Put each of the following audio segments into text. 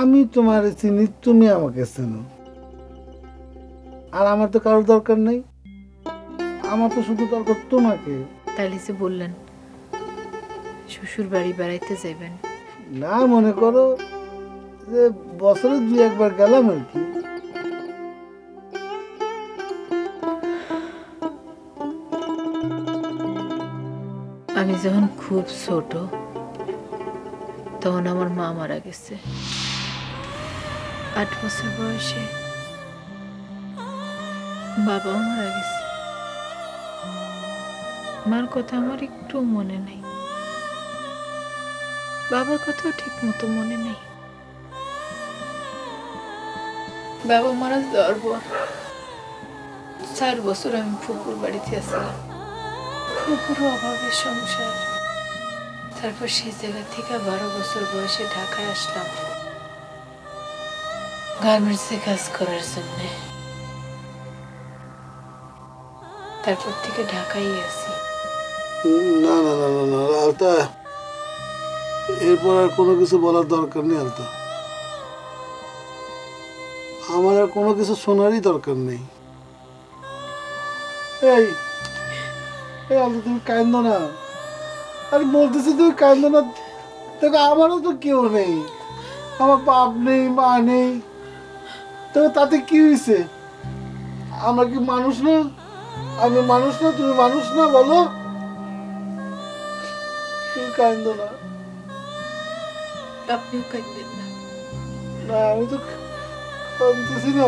আমি তোমার চিনি, তুমি আমাকে চেনো, আর আমার তো কারোর দরকার নেই, আমার তো শুধু দরকার তোমাকে। তাইলে যে বললেন শ্বশুর বাড়ি বেড়াইতে যাইবেন, না মনে করো যে বছরে 2-1 বার গেলাম আর কি। আমি যখন খুব ছোট তখন আমার মা মারা গেছে। 8 বছর বয়সে বাবাও মারা গেছে। মার কথা আমার একটু মনে নেই, বাবার কথাও ঠিক মতো মনে নেই। বাবা মারা যাওয়ার পর 4 বছর আমি ফুপুর বাড়িতে আসলাম। ফুপুর অভাবের সংসার, তারপর সেই জায়গা থেকে 12 বছর বয়সে ঢাকায় আসলাম গার্মেন্টসে কাজ করার জন্য। তারপর থেকে ঢাকায় আছি। না না না না না আলতা, এরপর আর কোনো কিছু বলার দরকার নেই আলতা, আমার আর কোনো কিছু শোনারই দরকার নেই। এই এই আলতা, তুমি কাঁদো না, আরে বলতেছি তুমি কাঁদো না। দেখো আমারও তো কেউ নেই, আমার বাপ নেই, মা নেই, তো তাতে কি হয়েছে? আমরা কি মানুষ না? আমি মানুষ না? তুমি মানুষ না? বলো, তুমি কাঁদো না। আপনিও কাঁদবেন না। না আমি তো কাঁদতেছি না,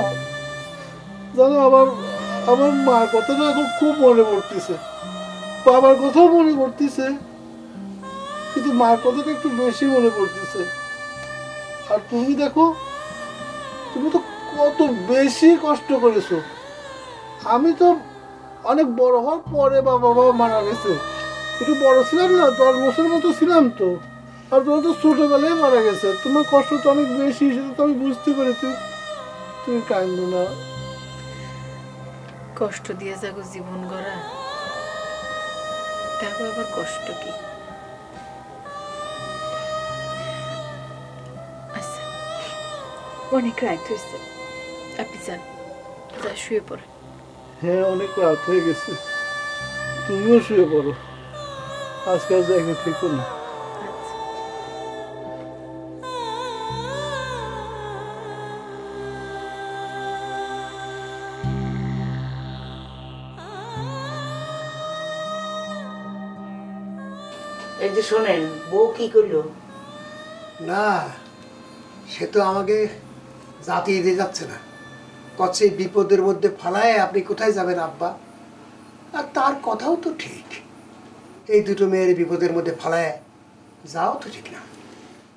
জানো আমার আমার মার কথা না এখন খুব মনে পড়তেছে, বাবার কথাও মনে পড়তেছে, কিন্তু মার কথাটা একটু বেশি মনে পড়তেছে। আর তুমি দেখো, তুমি তো কত বেশি কষ্ট করেছো। আমি তো অনেক বড় হওয়ার পরে বাবা মারা গেছে, একটু বড় ছিলাম না, 10 বছর মতো ছিলাম তো, আর তোমার তো ছোটবেলায় মারা গেছে। তোমার কষ্ট তো অনেক বেশি, সেটা তো আমি বুঝতে পেরেছি। তুমি কাঁদো না। কষ্ট দিয়ে যাগো জীবন গড়া, তারপর আবার কষ্ট কি? আচ্ছা, অনেক রাত হয়েছে, আপনি যান, যা শুয়ে পড়েন। হ্যাঁ অনেক রাত হয়ে গেছে, তুমিও শুয়ে পড়ো, আজকাল জায়গা থেকো না। এই যে শোনেন, বউ কি করলো? না, সে তো আমাকে জাতিয়ে দিয়ে যাচ্ছে না, কচ্ছে বিপদের মধ্যে ফালায় আপনি কোথায় যাবেন আব্বা। আর তার কথাও তো ঠিক, এই দুটো মেয়ের বিপদের মধ্যে ফালায় যাও তো ঠিক না।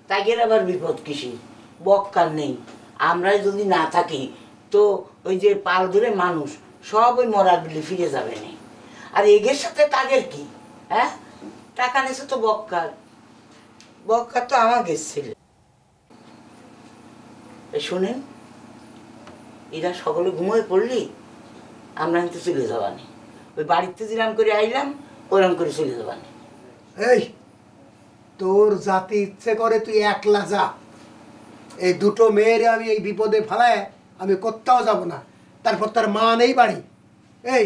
তাগের আবার বিপদ কিসি, বক্কার নেই। আমরা যদি না থাকি তো ওই যে পাল ধরে মানুষ সব ওই মরার বিলে ফিরে যাবে না। আর এগের সাথে তাগের কি? হ্যাঁ, টাকা নিয়েছে তো বক্কার, বক্কার তো আমার গেছিল। শোনেন, এরা সকলে ঘুমিয়ে পড়লি আমরা কিন্তু চলে যাবানি, ওই বাড়িতে যেরাম করে আইলাম ওরম করে চলে যাবানি। এই তোর জাতি ইচ্ছে করে তুই একলা যা, এই দুটো মেয়ের আমি এই বিপদে ফালায় আমি কোথাও যাব না। তারপর তার মা নেই বাড়ি, এই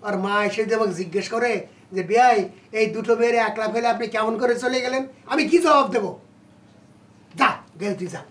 আর মা এসে যে আমাকে জিজ্ঞেস করে যে বিয়াই এই দুটো মেয়ের একলা ফেলে আপনি কেমন করে চলে গেলেন, আমি কি জবাব দেব? যা গেল তুই যা।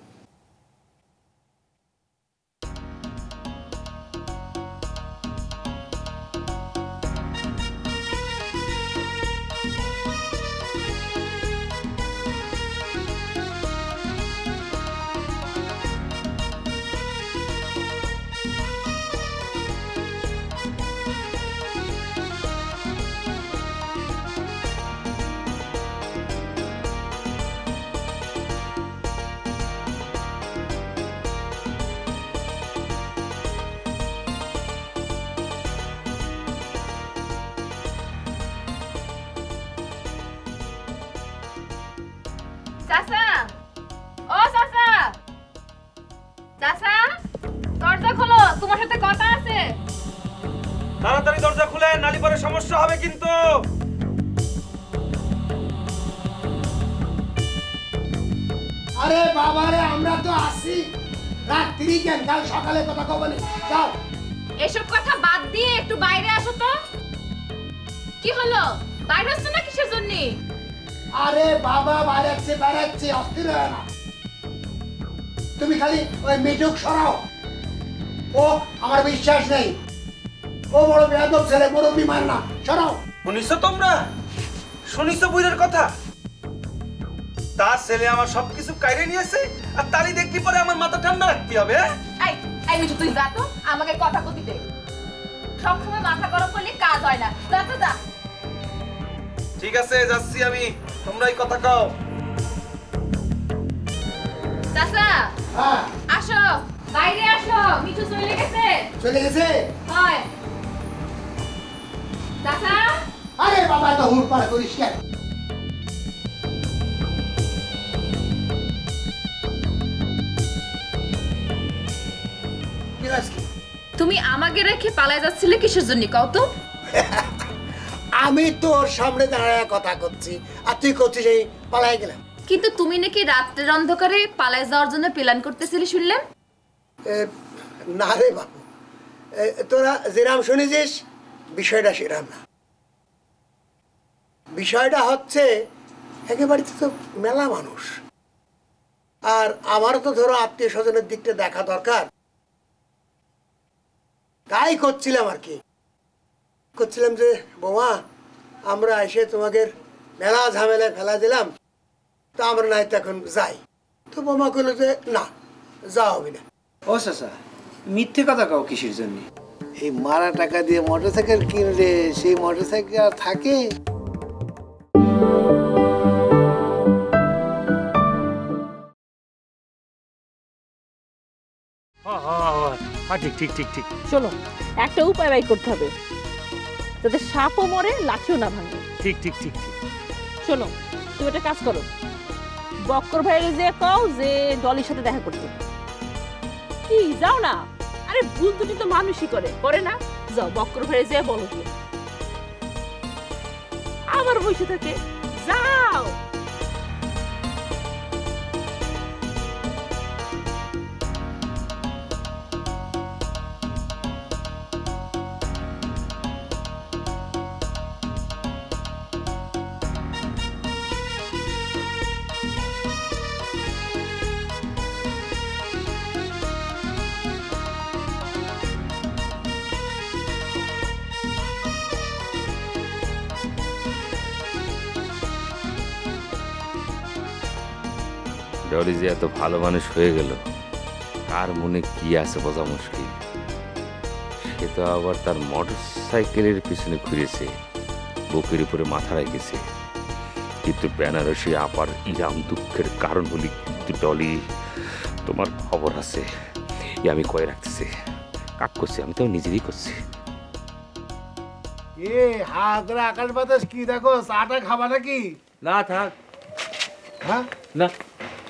চাচা, ও চাচা, চাচা দরজা খোলো, তোমার সাথে কথা আছে। তাড়াতাড়ি দরজা খুলে, নালি পরে সমস্যা হবে কিন্তু। আরে বাবারে আমরা তো আসি রাত্রি কেন, কাল সকালে কথা কব না। যাও। এসব কথা বাদ দিয়ে একটু বাইরে আসো তো। কি হলো, বাইরে আসছো না কিসের জন্য? আরে বাবা বাড়াচ্ছে অস্থির হয় না। তুমি খালি ওই মিটুক সরাও, ও আমার বিশ্বাস নেই, ও বড় বেয়াদব ছেলে, মুরব্বি মার না, সরাও। শুনিস তোমরা? শুনিস বুইরের কথা? তার ছেলে আমার সবকিছু কাইরে নিয়েছে, আর তারই দেখলি পরে আমার মাথা ঠান্ডা রাখতে হবে। এই এই মিঠু তুই যা তো, আমাকে কথা কতি দে। সবসময় মাথা গরম করলে কাজ হয় না, যা তো যা। ঠিক আছে যাচ্ছি আমি, তোমরাই কথা কও। চাচা হ্যাঁ আসো, বাইরে আসো, মিঠু চলে গেছে। চলে গেছে? হয় চাচা। আরে বাবা তো হুড়পাড় করিস কেন? তুমি আমাকে রেখে পালায় যাচ্ছিলে কিসের জন্য কও তো? আমি তোর সামনে দাঁড়ায় কথা করছি আর তুই করছিস এই পালাই গেলাম। কিন্তু তুমি নাকি রাত্রের অন্ধকারে পালায় যাওয়ার জন্য প্ল্যান করতেছিলে শুনলাম। না রে বাবু, তোরা যেরাম শুনেছিস বিষয়টা সেরাম না। বিষয়টা হচ্ছে একেবারে তো মেলা মানুষ, আর আমারও তো ধরো আত্মীয় স্বজনের দিকটা দেখা দরকার, তাই করছিলাম আর কি। করছিলাম যে বোমা আমরা এসে তোমাদের মেলা ঝামেলায় ফেলা দিলাম, তো আমরা নাই তো এখন যাই। তো বোমা কইলো যে না, যাওয়া হবে না। ও চাচা, মিথ্যে কথা কাও কিসের জন্য? এই মারা টাকা দিয়ে মোটরসাইকেল কিনলে সেই মোটরসাইকেল আর থাকে? ঠিক ঠিক ঠিক ঠিক। শোনো, একটা উপায় বাই করতে হবে যাতে সাপও মরে লাঠিও না ভাঙে। ঠিক ঠিক ঠিক ঠিক। শোনো, তুমি একটা কাজ করো, বক্কর ভাইয়ের যে কও যে ডলির সাথে দেখা করতে। কি যাও না? আরে ভুল দুটি তো মানুষই করে না? যাও বক্কর ভাইয়ের যে বলো কি আমার বসে থাকে, যাও। ডলি যে এত ভালো মানুষ হয়ে গেল, কার মনে কি আছে বোঝা মুশকিল। সে তো আবার তার মোটর সাইকেলের পিছনে ঘুরেছে, বুকের উপরে মাথা রেখেছে। কিন্তু বেনারসি আপার ইরাম দুঃখের কারণ হলি কিন্তু ডলি, তোমার খবর আছে, আমি কয়ে রাখতেছি। কাক করছি আমি তো নিজেরই করছি। এ হাতরা আকাশ বাতাস কি দেখো, চাটা খাবা নাকি? না থাক। হ্যাঁ না।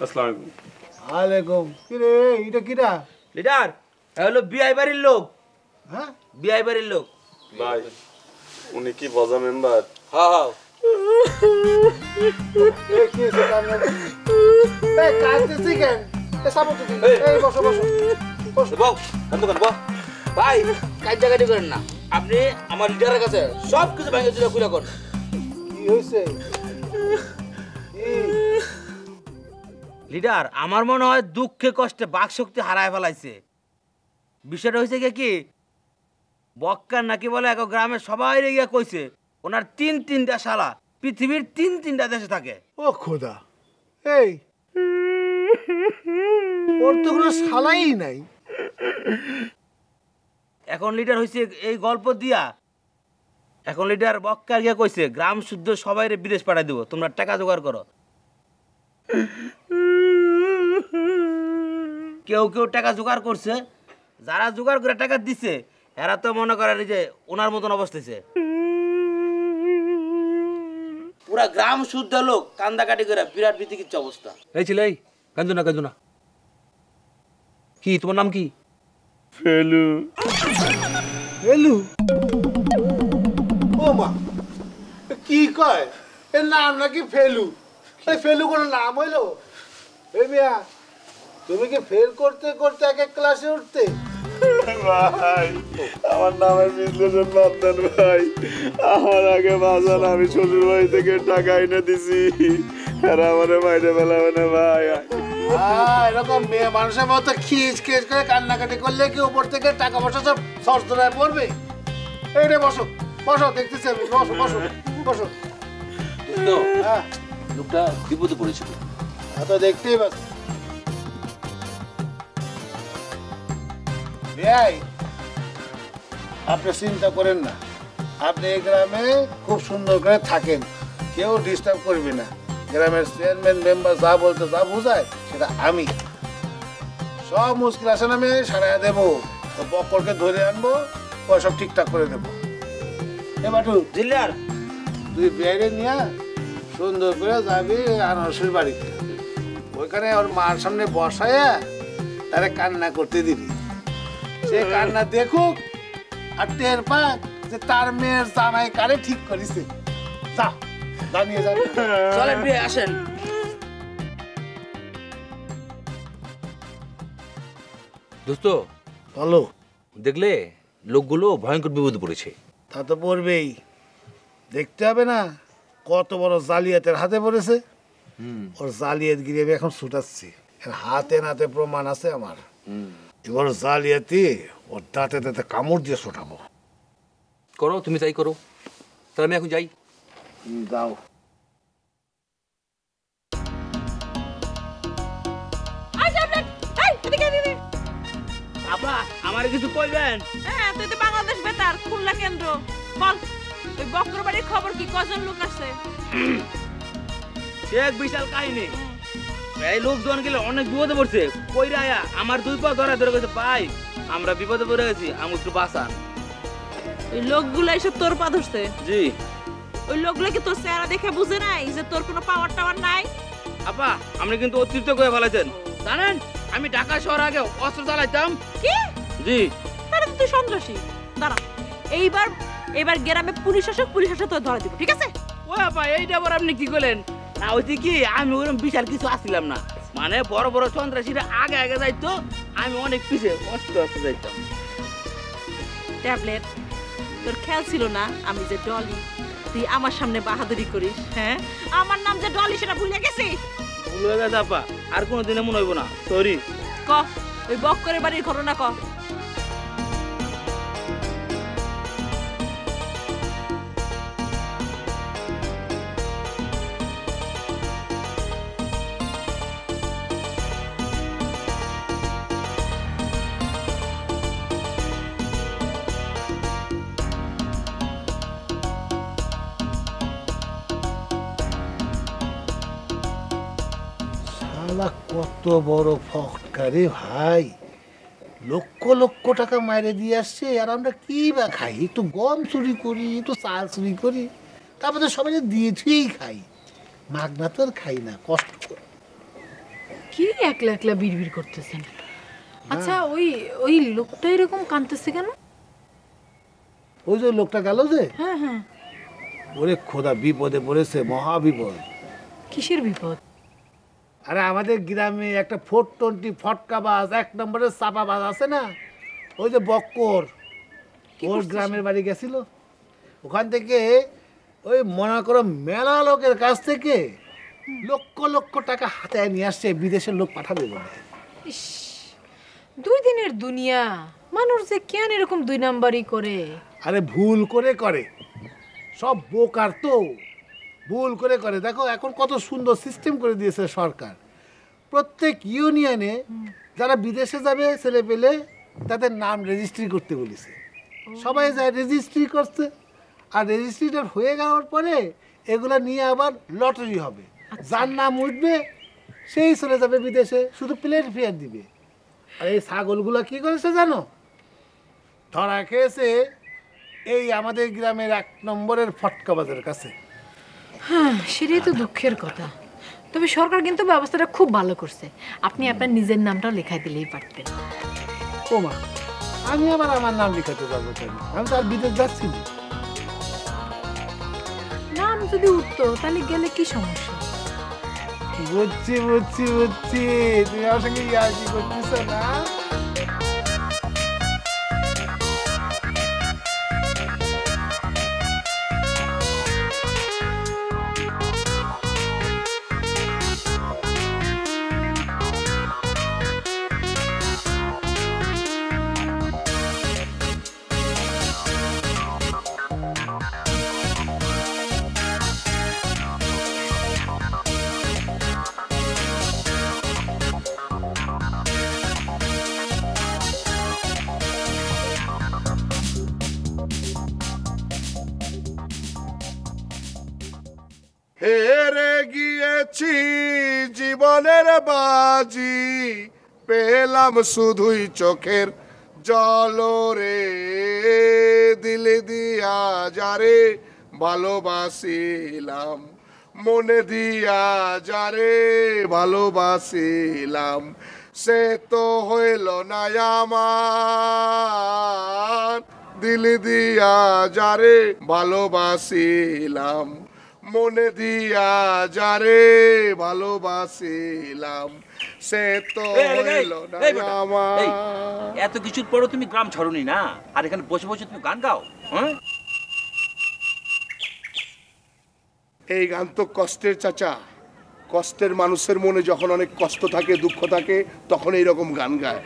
আসসালামু আলাইকুম। ওয়ালাইকুম। কি রে এটা কিরা? লিডার হলো বিআই বাড়ির লোক। হ্যাঁ বিআই বাড়ির লোক। ভাই উনি কি বজা মেম্বার? হ্যাঁ হ্যাঁ। এ কি হইছে কান্না? এ কাঁদতেছি কেন? এ সাপোর্ট দিন। এই বসো বসো বসো। বাবু বন্ধ করেন বাবু। ভাই কাজ করেন না, আপনি আমার লিডারের কাছে সব কিছু ভেঙে চুরে খুলে করেন। কি হইছে? লিডার আমার মনে হয় দুঃখে কষ্টে বাক শক্তি হারায় ফেলাইছে। বিষয়টা হয়েছে কি, বক্কার নাকি বলে এক গ্রামের সবাই গিয়া কইছে ওনার তিনটা শালা পৃথিবীর তিনটা দেশে থাকে। ও খোদা, এই ওর তো কোনো শালাই নাই। এখন লিডার হয়েছে এই গল্প দিয়া, এখন লিডার বক্কার গিয়া কইছে গ্রাম শুদ্ধ সবাই বিদেশ পাঠাই দেবো, তোমরা টাকা জোগাড় করো। কেউ কেউ টাকা জোগাড় করছে, যারা জোগাড় করে টাকা দিছে এরা তো মনে করে যে ওনার মতন অবস্থাছে। পুরা গ্রাম শুদ্ধ লোক কান্দাকাটি করে বিরাট বিতিকিচ্ছ অবস্থা। এই ছিল এই কান্দু না। কি তোমার নাম কি? ফেলু। ফেলু? ও মা, কি কয়? এর নাম নাকি ফেলু? ফেলু কোনো নাম হইলো? এই মিয়া তুমি কি ফেল করতে করতে এক এক ক্লাসে উঠতে? ভাই আমার নামের বিশ্লেষণ বাদ দেন ভাই। আমার আগে বাজান আমি শ্বশুর বাড়ি থেকে টাকা এনে দিছি, আর আমার বাইরে ফেলাবে না ভাই। এরকম মেয়ে মানুষের মতো খিচ খিচ করে কান্নাকাটি করলে কি উপর থেকে টাকা পয়সা সব সরসরায় পড়বে? এই রে বসো বসো, দেখতেছি আমি, বসো বসো বসো। হ্যাঁ লোকটা বিপদে পড়েছিল। তো দেখতেই পাচ্ছি ভাই, আপনি চিন্তা করেন না, আপনি এই গ্রামে খুব সুন্দর করে থাকেন, কেউ ডিস্টার্ব করবে না। গ্রামের চেয়ারম্যান মেম্বার যা বলতে যা বোঝায় সেটা আমি সব মুশকিল আসে আমি সারাই দেবো। তো বক্করকে ধরে আনবো, পয়সা সব ঠিকঠাক করে দেবো। এ বাটু জিল্লার তুই বেড়ে নিয়ে সুন্দর করে যাবি আনারসের বাড়িতে, ওইখানে ওর মার সামনে বসায়া তারে কান্না করতে দিবি। সে কান্না দেখুক আর টের পাক যে তার মেয়ের জামাই কারে ঠিক করেছে। যা জানিয়ে যাবে। চলেন ভাই আসেন। দোস্ত বলো। দেখলে লোকগুলো ভয়ঙ্কর বিপদে পড়েছে। তা তো পড়বেই, দেখতে হবে না কত বড় জালিয়াতের হাতে পড়েছে। ওর জালিয়াত গিয়ে আমি এখন ছুটাচ্ছি, হাতে নাতে প্রমাণ আছে আমার। এবার জালিয়াতি ওর দাঁতে দাঁতে কামড় দিয়ে ছোটাবো। করো, তুমি তাই করো। তাহলে আমি এখন যাই। যাও। আপা আমার কিছু কইবেন? হ্যাঁ, তুই তো বাংলাদেশ বেতার খুলনা কেন্দ্র, বল ওই বক্কর বাড়ির খবর কি, কজন লোক আছে? সে এক বিশাল কাহিনী। এই লোকজন গেলে অনেক বিপদে পড়ছে। কইরা আয়া আমার দুই পা ধরা ধরে গেছে, ভাই আমরা বিপদে পড়ে গেছি, আমি একটু বাঁচান। ওই লোকগুলো এসব তোর পা ধরছে? জি। ওই লোকগুলো কি তোর চেহারা দেখে বুঝে নাই যে তোর কোনো পাওয়ার টাওয়ার নাই? আপা আপনি কিন্তু অতিরিক্ত করে ফেলেছেন। জানেন আমি ঢাকা শহর আগে অস্ত্র চালাইতাম। কি? জি। তাহলে তুই সন্ত্রাসী। দাঁড়া, এইবার গ্রামে পুলিশ আসুক, পুলিশ আসে তোর ধরা দিব, ঠিক আছে? ও আপা এইটা আবার আপনি কি করলেন? না হইতে কি আমি ওরকম বিশাল কিছু আসছিলাম না, মানে বড় বড় সন্ত্রাসীরা আগে আগে যাইতো, আমি অনেক পিছিয়ে অস্ত্র অস্ত্র যাইতাম। ট্যাবলেট, তোর খেয়াল ছিল না আমি যে ডলি, তুই আমার সামনে বাহাদুরি করিস? হ্যাঁ, আমার নাম যে ডলি সেটা ভুলে গেছিস? ভুল হয়ে গেছে আপা, আর কোনোদিনে মনে হইব না, সরি। ক ওই বক্করের বাড়ির ঘটনা ক। কত বড় ফটকারে ভাই, লক্ষ লক্ষ টাকা মাইরে দিয়ে আসছে, আর আমরা কি বা খাই? একটু গম চুরি করি, একটু চাল চুরি করি, তারপরে সবাই দিয়ে থুয়েই খাই, মাগনা তো আর খাই না, কষ্ট করে। কি একলা একলা বিড়বিড় করতেছেন? আচ্ছা ওই ওই লোকটা এরকম কাঁদতেছে কেন? ওই যে লোকটা গেল যে, হ্যাঁ হ্যাঁ, ওরে খোদা বিপদে পড়েছে, মহা বিপদ। কিসের বিপদ? আরে আমাদের গ্রামে একটা 420 ফটকাবাজ, 1 নম্বরের চাপাবাজ আছে না, ওই যে বক্কর, ওর গ্রামের বাড়ি গেছিল। ওখান থেকে ওই মনে করো মেলা লোকের কাছ থেকে লক্ষ লক্ষ টাকা হাতে নিয়ে আসছে, বিদেশের লোক পাঠাবে বলে। ইস, 2 দিনের দুনিয়া, মানুষ যে কেন এরকম 2 নাম্বারই করে? আরে ভুল করে করে, সব বোকার তো, ভুল করে করে। দেখো এখন কত সুন্দর সিস্টেম করে দিয়েছে সরকার, প্রত্যেক ইউনিয়নে যারা বিদেশে যাবে ছেলে পেলে তাদের নাম রেজিস্ট্রি করতে বলেছে। সবাই যায় রেজিস্ট্রি করছে, আর রেজিস্ট্রিটা হয়ে যাওয়ার পরে এগুলো নিয়ে আবার লটারি হবে, যার নাম উঠবে সেই চলে যাবে বিদেশে, শুধু প্লেন ফেয়ার দিবে। আর এই ছাগলগুলো কি করেছে জানো? ধরা খেয়েছে এই আমাদের গ্রামের 1 নম্বরের ফটকাবাজের কাছে। হ্যাঁ, সেটাই তো দুঃখের কথা। তবে সরকার কিন্তু ব্যবস্থাটা খুব ভালো করছে, আপনি আপনার নিজের নামটাও লেখাই দিলেই পারতেন। ও মা, আমি আবার আমার নাম লিখাতে যাবো কেন? আমি তো আর বিদেশ যাচ্ছি না। নাম যদি উঠতো তাহলে গেলে কি সমস্যা? বুঝছি বুঝছি বুঝছি, তুমি আমার সঙ্গে ইয়ার্কি করতেছ না? হেরে গিয়েছি জীবনের বাজি, পেলাম শুধুই চোখের জল রে, দিলে দিয়া যারে ভালোবাসিলাম, মনে দিয়া যারে ভালোবাসিলাম, সে তো হইল না আমার, দিলে দিয়া যারে ভালোবাসিলাম, মনে দিয়া যারে ভালোবাসিলাম, সে তো হইল না আমার। এত কিছুর পরও তুমি গ্রাম ছাড়োনি না, আর এখানে বসে বসে তুমি গান গাও? হ্যাঁ, এই গান তো কষ্টের চাচা। কষ্টের মানুষের মনে যখন অনেক কষ্ট থাকে, দুঃখ থাকে, তখন এইরকম গান গায়।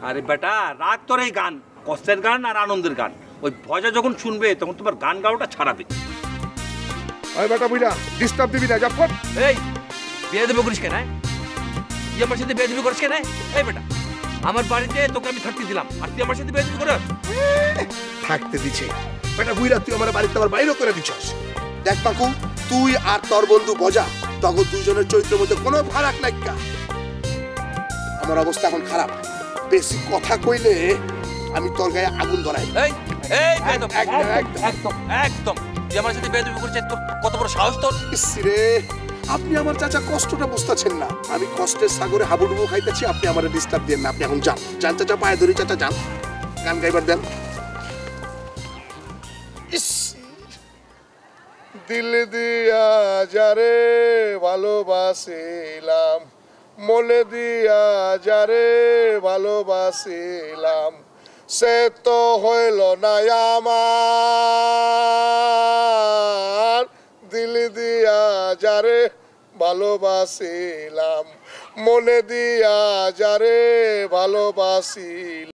আরে বেটা, রাগ তোর এই গান, কষ্টের গান আর আনন্দের গান। ওই ভজা যখন শুনবে তখন তোমার গান গাওয়াটা ছাড়াবে। ওই বেটা বুইড়া, ডিস্টার্ব দিবি না, যা ফট। এই বিয়ে দেবো করিস কেন? তুই আমার সাথে বিয়ে দেবো করিস কেন? এই বেটা, আমার বাড়িতে তোকে আমি থাকতে দিলাম, আর তুই আমার সাথে বিয়ে দেবো করে থাকতে দিছে। বেটা বুইড়া, তুই আমার বাড়িতে আমার বাইরেও করে দিছস। দেখ পাকু, তুই আর তোর বন্ধু বজা, তখন দুইজনের চরিত্রের মধ্যে কোনো ফারাক নাই। আমার অবস্থা এখন খারাপ, বেশি কথা কইলে আমি তোর গায়ে আগুন ধরাই। এই এই একদম একদম একদম তুই আমার সাথে বিয়ে দেবো করিস, তোর কত বড় সাহস তোর! রে, আপনি আমার চাচা কষ্টটা বুঝতেছেন না। আমি কষ্টের সাগরে হাবুডুবু খাইতেছি, আপনি আমার ডিস্টার্ব দেন না। আপনি এখন যান, যান চাচা, পায়ে ধরি চাচা, যান, গান গাইবার দেন। দিল দিয়া যারে ভালোবাসিলাম, মনে দিয়া যারে ভালোবাসিলাম, সে তো হইল না আমার, দিল দিয়া যারে ভালোবাসিলাম, মনে দিয়া যারে ভালোবাসিলাম।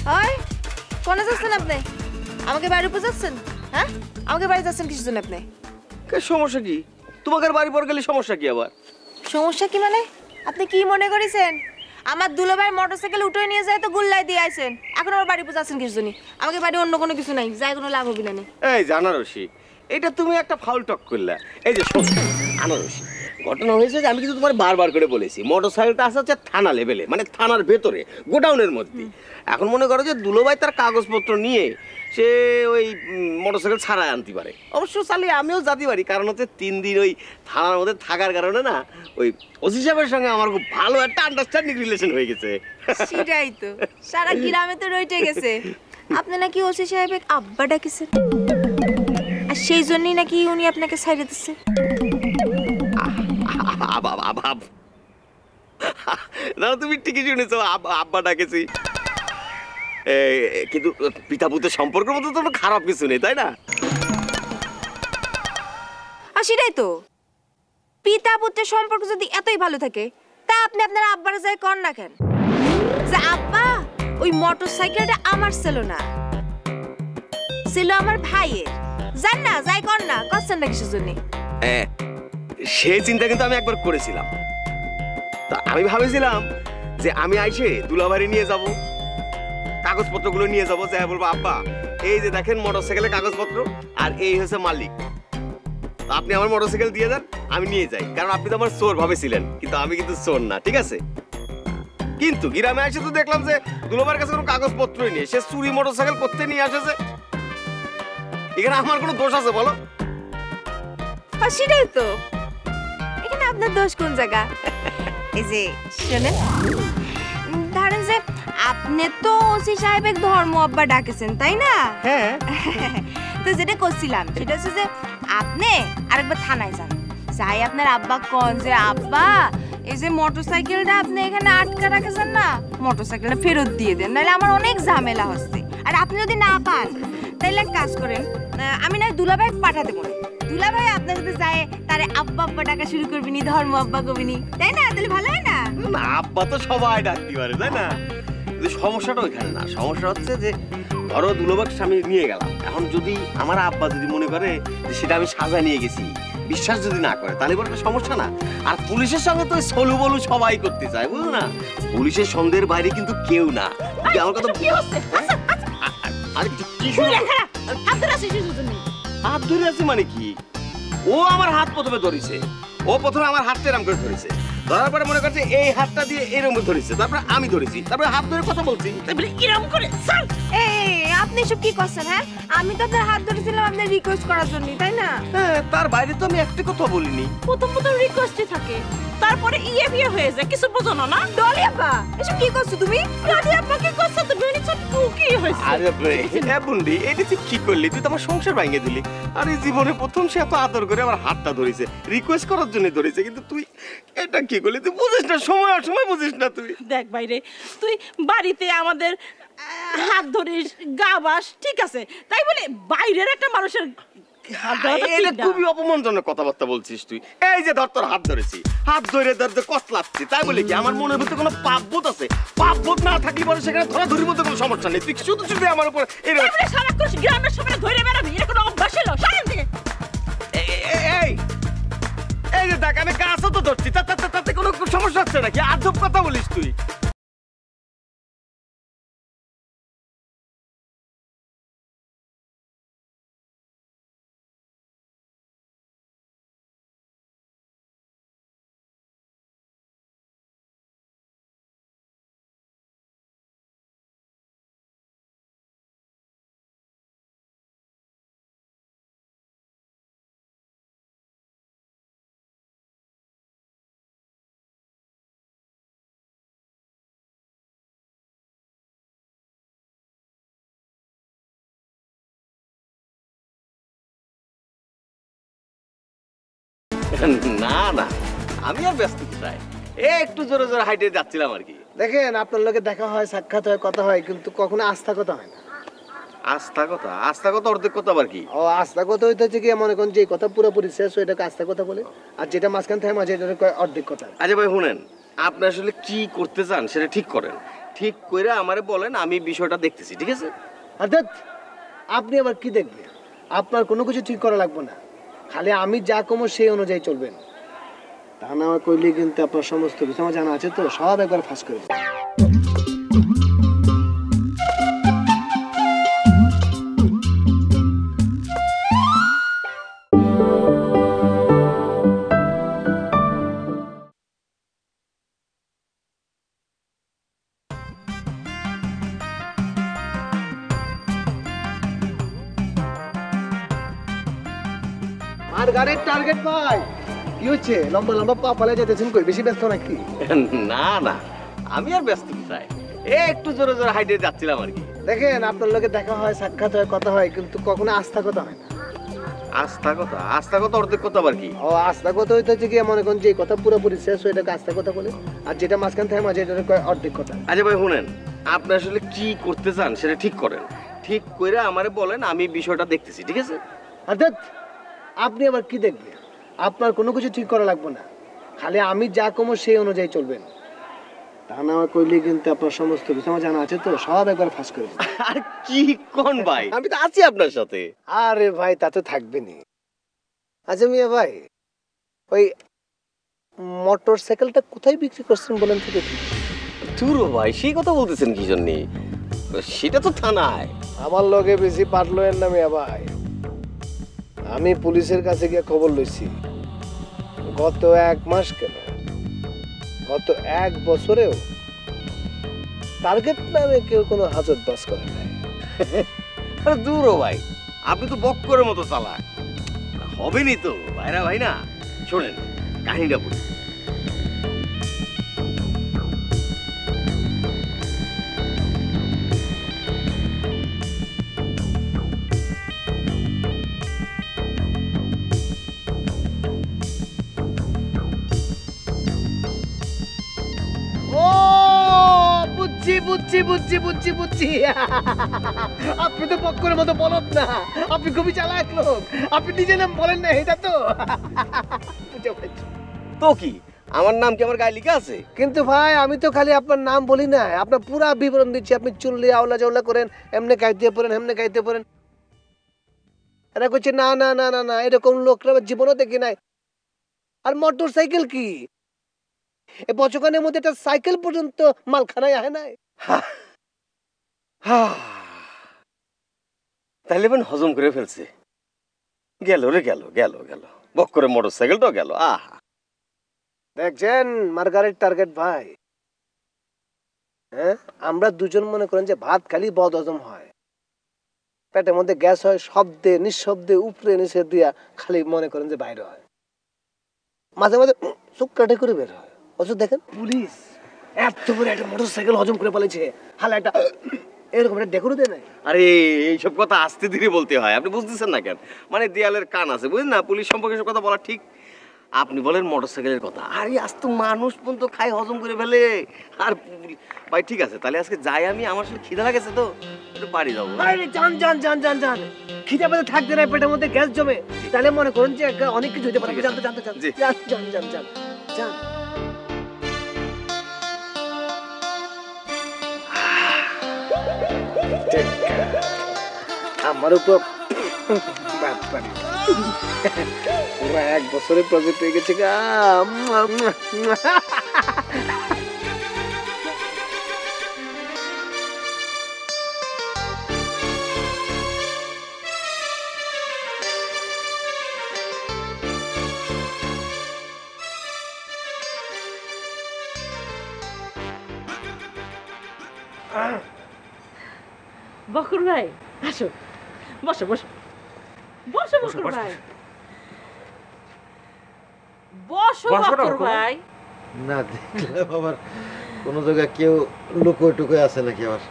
হয় কোনে যাচ্ছেন আপনি? আমাকে বাড়ি উপর যাচ্ছেন? হ্যাঁ, আমাকে বাড়ি যাচ্ছেন কিসের জন্য আপনি? সমস্যা কি? তোমাকে বাড়ি পর গেলে সমস্যা কি আবার? সমস্যা কি মানে? আপনি কি মনে করেছেন আমার দুলাভাই মোটরসাইকেল উঠে নিয়ে যায় তো গুল্লাই দিয়ে আইছেন, এখন আমার বাড়ি উপর যাচ্ছেন কিসের জন্য? আমাকে বাড়ি অন্য কোনো কিছু নাই, যাই কোনো লাভ হবে না। এই জানারসি, এটা তুমি একটা ফাউল টক করলা। এই যে শোন আনারসি, ঘটনা হয়েছে যে আমি কিন্তু তোমার বারবার করে বলেছি মোটরসাইকেলটা আছে হচ্ছে থানা লেভেলে, মানে থানার ভেতরে গোডাউনের মধ্যে। এখন মনে করো যে দুলোভাই তার কাগজপত্র নিয়ে সে ওই মোটরসাইকেল ছাড়াই আনতে পারে। অবশ্য চালিয়ে আমিও যেতে পারি, কারণ হচ্ছে 3 দিন ওই থানার মধ্যে থাকার কারণে না ওই ওসি সাহেবের সঙ্গে আমার খুব ভালো একটা আন্ডারস্ট্যান্ডিং রিলেশন হয়ে গেছে। সেটাই তো, সারা গ্রামে তো রইতে গেছে আপনি নাকি ওসি সাহেবের আব্বা ডাকিছেন, আর সেই জন্যই নাকি উনি আপনাকে ছাইড়ে দিচ্ছে। না তুমি ঠিকই শুনেছো, আব্বা ডাকেছি, কিন্তু পিতা পুত্রের সম্পর্কের মধ্যে তো খারাপ কিছু নেই, তাই না? আর সেটাই তো, পিতা পুত্রের সম্পর্ক যদি এতই ভালো থাকে তা আপনি আপনার আব্বারে যাই কর না কেন যে আব্বা ওই মোটরসাইকেলটা আমার ছিল না, ছিল আমার ভাইয়ের, জান না যাই কর না, করছেন না কিসের জন্য? সেই চিন্তা কিন্তু আমি একবার করেছিলাম। তা আমি ভাবেছিলাম যে আমি আইসে দুলাবাড়ি নিয়ে যাব, কাগজপত্রগুলো নিয়ে যাবো, যাই বলবো আব্বা এই যে দেখেন মোটরসাইকেলের কাগজপত্র, আর এই হচ্ছে মালিক, আপনি আমার মোটরসাইকেল দিয়ে দেন, আমি নিয়ে যাই। কারণ আপনি তো আমার চোর ভাবেছিলেন, কিন্তু আমি কিন্তু চোর না, ঠিক আছে? কিন্তু গ্রামে এসে তো দেখলাম যে দুলাবার কাছে কোনো কাগজপত্রই নেই, সে চুরি মোটরসাইকেল করতে নিয়ে আসেছে। এখানে আমার কোনো দোষ আছে বলো? সেটাই তো, এখানে আপনার দোষ কোন জায়গা? এই যে শোনেন, ধরেন যে আপনি তো ওসি সাহেবের ধর্ম আব্বা ডাকেছেন তাই না? হ্যাঁ। তো যেটা করছিলাম সেটা হচ্ছে যে আপনি আরেকবার থানায় যান, যাই আপনার আব্বা কন যে আব্বা এই যে মোটরসাইকেলটা আপনি এখানে আটকা রাখেছেন না, মোটরসাইকেলটা ফেরত দিয়ে দেন, নাহলে আমার অনেক ঝামেলা হচ্ছে। আর আপনি যদি না পান তাহলে এক কাজ করেন, আমি না দুলাভাই পাঠা দেবো, দুলাভাই আপনার সাথে যায় তারে আব্বা আব্বা ডাকা শুরু করবিনি, ধর্ম আব্বা কবিনি, তাই না? তাহলে ভালো হয় না? না আব্বা তো সবাই ডাকতে পারে তাই না, কিন্তু সমস্যাটা ওইখানে না। সমস্যা হচ্ছে যে ধরো দুলাভাইকে আমি নিয়ে গেলাম, এখন যদি আমার আব্বা যদি মনে করে যে সেটা আমি সাজা নিয়ে গেছি, বিশ্বাস যদি না করে, তাহলে একটা সমস্যা না। আর পুলিশের সঙ্গে তো সলু বলু সবাই করতে চায়, বুঝলো না? পুলিশের সন্দেহের বাইরে কিন্তু কেউ না। আমার কথা কি হচ্ছে? আরে কি হাত ধরে আছে মানে কি? ও আমার হাত প্রথমে ধরেছে, ও প্রথমে আমার হাতটা এরম করে ধরেছে, ধরার পরে মনে করছে এই হাতটা দিয়ে এরম ধরেছে, তারপরে আমি ধরেছি, তারপরে হাত ধরে কথা বলছি, তারপরে এরম করে। আপনি সব কি করছেন? হ্যাঁ, আমি তো আপনার হাত ধরেছিলাম আপনার রিকোয়েস্ট করার জন্য, তাই না? হ্যাঁ, তার বাইরে তো আমি একটা কথা বলিনি। প্রথম রিকোয়েস্টই থাকে, তারপরে বিয়ে হয়ে যায়, কিছু বোঝো না? ডলি আপা এসব কি করছো তুমি? ডলি আপা কি করছো তুমি? কি হয়েছে? আরে হ্যাঁ বুন্ডি, এটা তুই কি করলি? তুই তো আমার সংসার ভাঙিয়ে দিলি। আরে জীবনে প্রথম সে এত আদর করে আমার হাতটা ধরেছে, রিকোয়েস্ট করার জন্য ধরেছে, কিন্তু তুই এটা কি করলি? তুই বুঝিস না, সময় অসময় বুঝিস না তুই। দেখ বাইরে, তুই বাড়িতে আমাদের হাত ধরিস, গা বাস, ঠিক আছে, তাই বলে বাইরের একটা মানুষের খুবই অপমানজনক কথাবার্তা বলছিস তুই। এই যে ধর তোর হাত ধরেছি, হাত ধরে ধরতে কতলাচ্ছি, তাই বলে কি আমার মনের ভিতরে কোনো পাপবোধ আছে? পাপবোধ না থাকলে পরে সেখানে ধরাধরির মধ্যে কোনো সমস্যা নেই। তুই শুধু শুধু আমার উপর গ্রামের সবাই ধরে বেড়াবি, এটা কোনো অভ্যাস হলো? সারেন থেকে এই যে দেখ, আমি গাছও তো ধরছি, তাতে কোনো সমস্যা হচ্ছে নাকি? আজব কথা বলিস তুই। না না, আমি আর ব্যস্ত চাই, একটু জোরে জোরে হাইটে যাচ্ছিলাম আর কি। দেখেন আপনার লোকে দেখা হয়, সাক্ষাৎ হয়, কথা হয়, কিন্তু কখনো আস্থা কথা হয় না। আস্থা কথা? আস্থা কথা অর্ধেক কথা আবার কি? ও আস্থা কথা হইতেছে কি, মনে করেন যে কথা পুরোপুরি শেষ ওইটাকে আস্থা কথা বলে, আর যেটা মাঝখান থেকে মাঝে এটা অর্ধেক কথা। আচ্ছা ভাই শুনেন, আপনি আসলে কি করতে চান সেটা ঠিক করেন, ঠিক করে আমারে বলেন, আমি বিষয়টা দেখতেছি, ঠিক আছে? অর্থাৎ আপনি আবার কি দেখবেন? আপনার কোনো কিছু ঠিক করা লাগবে না, খালি আমি যা কমো সেই অনুযায়ী চলবেন। তা না করলে কিন্তু আপনার সমস্ত কিছু আমার জানা আছে, তো সব একবার ফাঁস করে দেবেন। আর গাড়ির টার্গেট ভাই কি হচ্ছে? লম্বা লম্বা পা পালে যেতেছেন কই? বেশি ব্যস্ত নাকি? না না, আমি আর ব্যস্ত চাই, একটু জোরে জোরে হাইটে যাচ্ছিলাম আর কি। দেখেন আপনার লোকে দেখা হয়, সাক্ষাৎ হয়, কথা হয়, কিন্তু কখনো আস্থা কথা হয় না। আস্থা কথা? আস্থা কথা অর্ধেক কথা আবার কি? ও আস্থা কথা হইতেছে কি, মনে করেন যে কথা পুরোপুরি শেষ ওইটাকে আস্থা কথা বলে, আর যেটা মাঝখান থেকে মাঝে এটা অর্ধেক কথা। আচ্ছা ভাই শুনেন, আপনি আসলে কি করতে চান সেটা ঠিক করেন, ঠিক করে আমারে বলেন, আমি বিষয়টা দেখতেছি, ঠিক আছে? অর্থাৎ আপনি আবার কি দেখবেন? আপনার কোনো কিছু ঠিক করা লাগবে না, খালি আমি যা কমো সেই অনুযায়ী চলবেন। তা না করলে কিন্তু আপনার সমস্ত কিছু আমার জানা আছে, তো সব একবার ফাঁস করে দেবেন। আর কি কোন ভাই, আমি তো আছি আপনার সাথে। আরে ভাই তা তো থাকবেনি। আচ্ছা মিয়া ভাই, ওই মোটর সাইকেলটা কোথায় বিক্রি করছেন বলেন তো দেখি? চুরো ভাই, সেই কথা বলতেছেন কি জন্যে? সেটা তো থানায়। আমার লগে বেশি পারলো এর না মিয়া ভাই, আমি পুলিশের কাছে গিয়ে খবর লইছি, গত 1 মাস কেন, গত 1 বছরেও টার্গেট নামে কেউ কোনো হাজত বাস করে নাই। আরে দূর ভাই, আপনি তো বক্করের মতো চালাক, হবেনি তো ভাইরা ভাই না। শোনেন কাহিনীটা বলি। বুঝছি বুঝছি বুঝছি বুঝছি বুঝছি আপনি তো বক্করের মতো বলদ না, আপনি খুবই চালাক লোক। আপনি নিজে নাম বলেন না, এটা তো তো কি আমার নাম কি আমার গায়ে লেখা আছে? কিন্তু ভাই আমি তো খালি আপনার নাম বলি না, আপনার পুরা বিবরণ দিচ্ছি। আপনি চুল্লি আওলা জাওলা করেন, এমনি গাইতে পড়েন, এমনি গাইতে পড়েন। এরা করছে না না না না না, এরকম লোকরা জীবনও দেখি নাই। আর মোটর সাইকেল কি এ বছরখানের মধ্যে একটা সাইকেল পর্যন্ত মালখানায় আহে নাই। তাহলে এবার হজম করে ফেলছে। গেল রে গেল গেল গেল, বক্করে মোটর সাইকেলটাও গেল। আহা দেখছেন মার্গারেট টার্গেট ভাই, হ্যাঁ আমরা দুজন মনে করেন যে ভাত খালি বদ হজম হয়, পেটের মধ্যে গ্যাস হয় শব্দে নিঃশব্দে উপরে নিচে দিয়া খালি মনে করেন যে বাইরে হয়, মাঝে মাঝে চোখ কাটে করে বের হয়। অথচ দেখেন পুলিশ এত বড় একটা মোটরসাইকেল হজম করে পালিয়েছে, হালে একটা এরকম একটা ডেকোরও দেয় নাই। আরে এইসব কথা আস্তে ধীরে বলতে হয়, আপনি বুঝতেছেন না কেন? মানে দেয়ালের কান আছে বুঝলেন না, পুলিশ সম্পর্কে এসব কথা বলা ঠিক। আপনি বলেন মোটরসাইকেলের কথা, আরে আজ তো মানুষ পর্যন্ত খাই হজম করে ফেলে। আর ভাই ঠিক আছে তাহলে আজকে যাই আমি, আমার আসলে খিদা লাগেছে তো একটু বাড়ি যাবো। আরে যান যান যান যান যান, খিদে পেতে থাকতে না পেটের মধ্যে গ্যাস জমে, তাহলে মনে করেন যে অনেক কিছু হতে পারে। জানতে জানতে জানতে যান যান যান যান যান। আমার উপর পুরো 1 বছরের প্রজেক্ট হয়ে গেছে গা। বকুর ভাই আসো, বসো বসো বসো বকুর ভাই, বসো বকুর ভাই। না দেখলে বাবার কোন জায়গায় কেউ লুকোয় টুকোয় আছে নাকি আবার?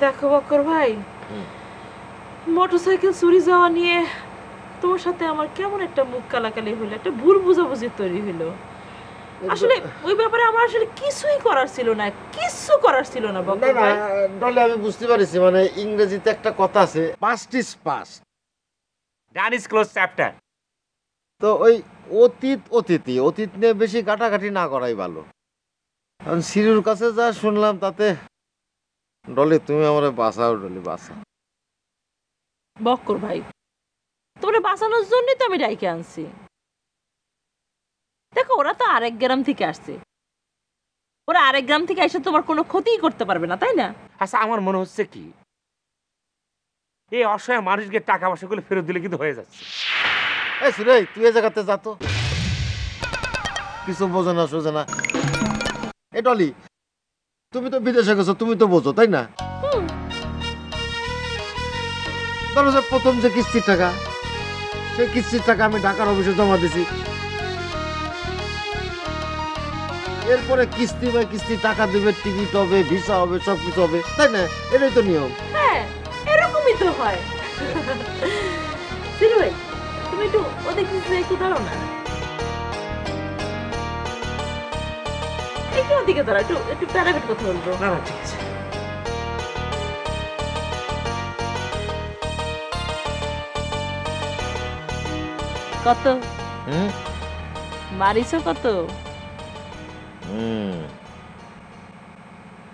দেখো বকুর ভাই, মোটরসাইকেল চুরি যাওয়া নিয়ে তোমার সাথে আমার কেমন একটা মুখ কালাকালি হইলো, একটা ভুল বুঝাবুঝি তৈরি হইলো। আসলে ওই ব্যাপারে আমার আসলে কিছুই করার ছিল না, কিছু করার ছিল না বকুর ভাই। ডলে আমি বুঝতে পারছি, মানে ইংরেজিতে একটা কথা আছে past is past, done is close chapter. তো ওই অতীত অতীতই, অতীত নিয়ে বেশি কাটাকাটি না করাই ভালো। কারণ সিরুর কাছে যা শুনলাম তাতে ডলি তুমি আমার বাঁচাও, ডলি বাঁচাও। বকুর ভাই তোমরা বাঁচানোর জন্যই তো আমি ডাইকে আনছি। দেখো ওরা তো আরেক গ্রাম থেকে আসছে, ওরা আরেক গ্রাম থেকে এসে তোমার কোনো ক্ষতিই করতে পারবে না, তাই না? আচ্ছা আমার মনে হচ্ছে কি এই অসহায় মানুষকে টাকা পয়সাগুলো ফেরত দিলে কিন্তু হয়ে যাচ্ছে। এই সুরে তুই এই জায়গাতে যা তো, কিছু বোঝে না সোজে না। এ ডলি তুমি তো বিদেশে গেছো, তুমি তো বোঝো তাই না? ধরো যে প্রথম যে কিস্তির টাকা, সেই কিস্তির টাকা আমি ঢাকার অফিসে জমা দিছি, এরপরে কিস্তি বাই কিস্তি টাকা দেবে, টিকিট হবে, ভিসা হবে, সবকিছু হবে, তাই না? এটাই তো নিয়ম। হ্যাঁ এরকমই তো হয়। সিরু ভাই তুমি একটু ওদের কিছু একটু দাঁড়াও না, একটু ওদিকে দাঁড়া, একটু একটু প্যারাভেট কথা বলবো। না না ঠিক আছে। কত মারিছো কত?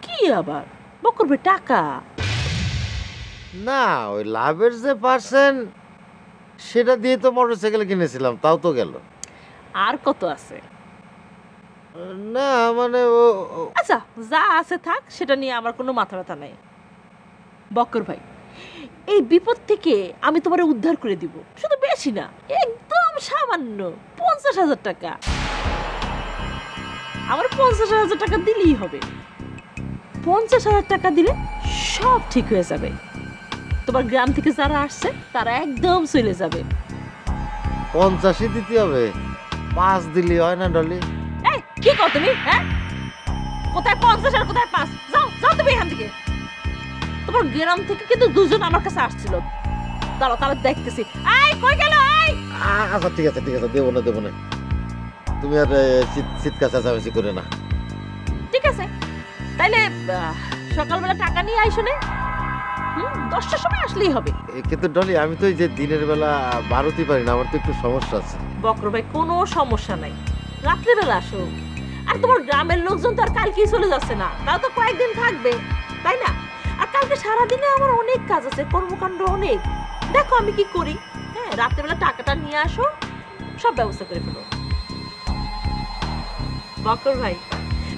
কি আবার বকুর ভাই টাকা না, ওই লাভের যে পার্সেন্ট সেটা দিয়ে তো মোটরসাইকেল কিনেছিলাম, তাও তো গেল। আর কত আছে? না মানে আচ্ছা যা আছে থাক, সেটা নিয়ে আমার কোনো মাথা ব্যথা নাই। বকুর ভাই এই বিপদ থেকে আমি তোমারে উদ্ধার করে দিব, শুধু বেশি না, একদম সামান্য 50,000 টাকা। আমার 50,000 টাকা দিলেই হবে। 50,000 টাকা দিলে সব ঠিক হয়ে যাবে। তোমার গ্রাম থেকে যারা আসছে তারা একদম চলে যাবে। 50 দিতে হবে, 5 দিলি হয় না ডলি? এই কি কর তুমি? হ্যাঁ, কোথায় 50 আর কোথায় 5? যাও যাও তুমি এখান থেকে। তোমার গ্রাম থেকে কিন্তু দুজন আমার কাছে আসছিল, দাঁড়াও তারা দেখতেছি। এই কই গেল? এই আচ্ছা ঠিক আছে দেবো না, তুমি আর চিৎকার চেঁচামেচি করে না। ঠিক আছে, তাইলে সকালবেলা টাকা নিয়ে আইসো না, 10টার সময় আসলেই হবে। কিন্তু ডলি আমি তো এই যে দিনের বেলা বারোতে পারি না, আমার তো একটু সমস্যা আছে। বক্র ভাই কোনো সমস্যা নাই, রাত্রিবেলা আসো। আর তোমার গ্রামের লোকজন তো আর কালকেই চলে যাচ্ছে না, তাও তো কয়েকদিন থাকবে, তাই না? আর কালকে সারাদিনে আমার অনেক কাজ আছে, কর্মকাণ্ড অনেক। দেখো আমি কি করি। হ্যাঁ, রাত্রিবেলা টাকাটা নিয়ে আসো, সব ব্যবস্থা করে ফেলো। বক্র ভাই,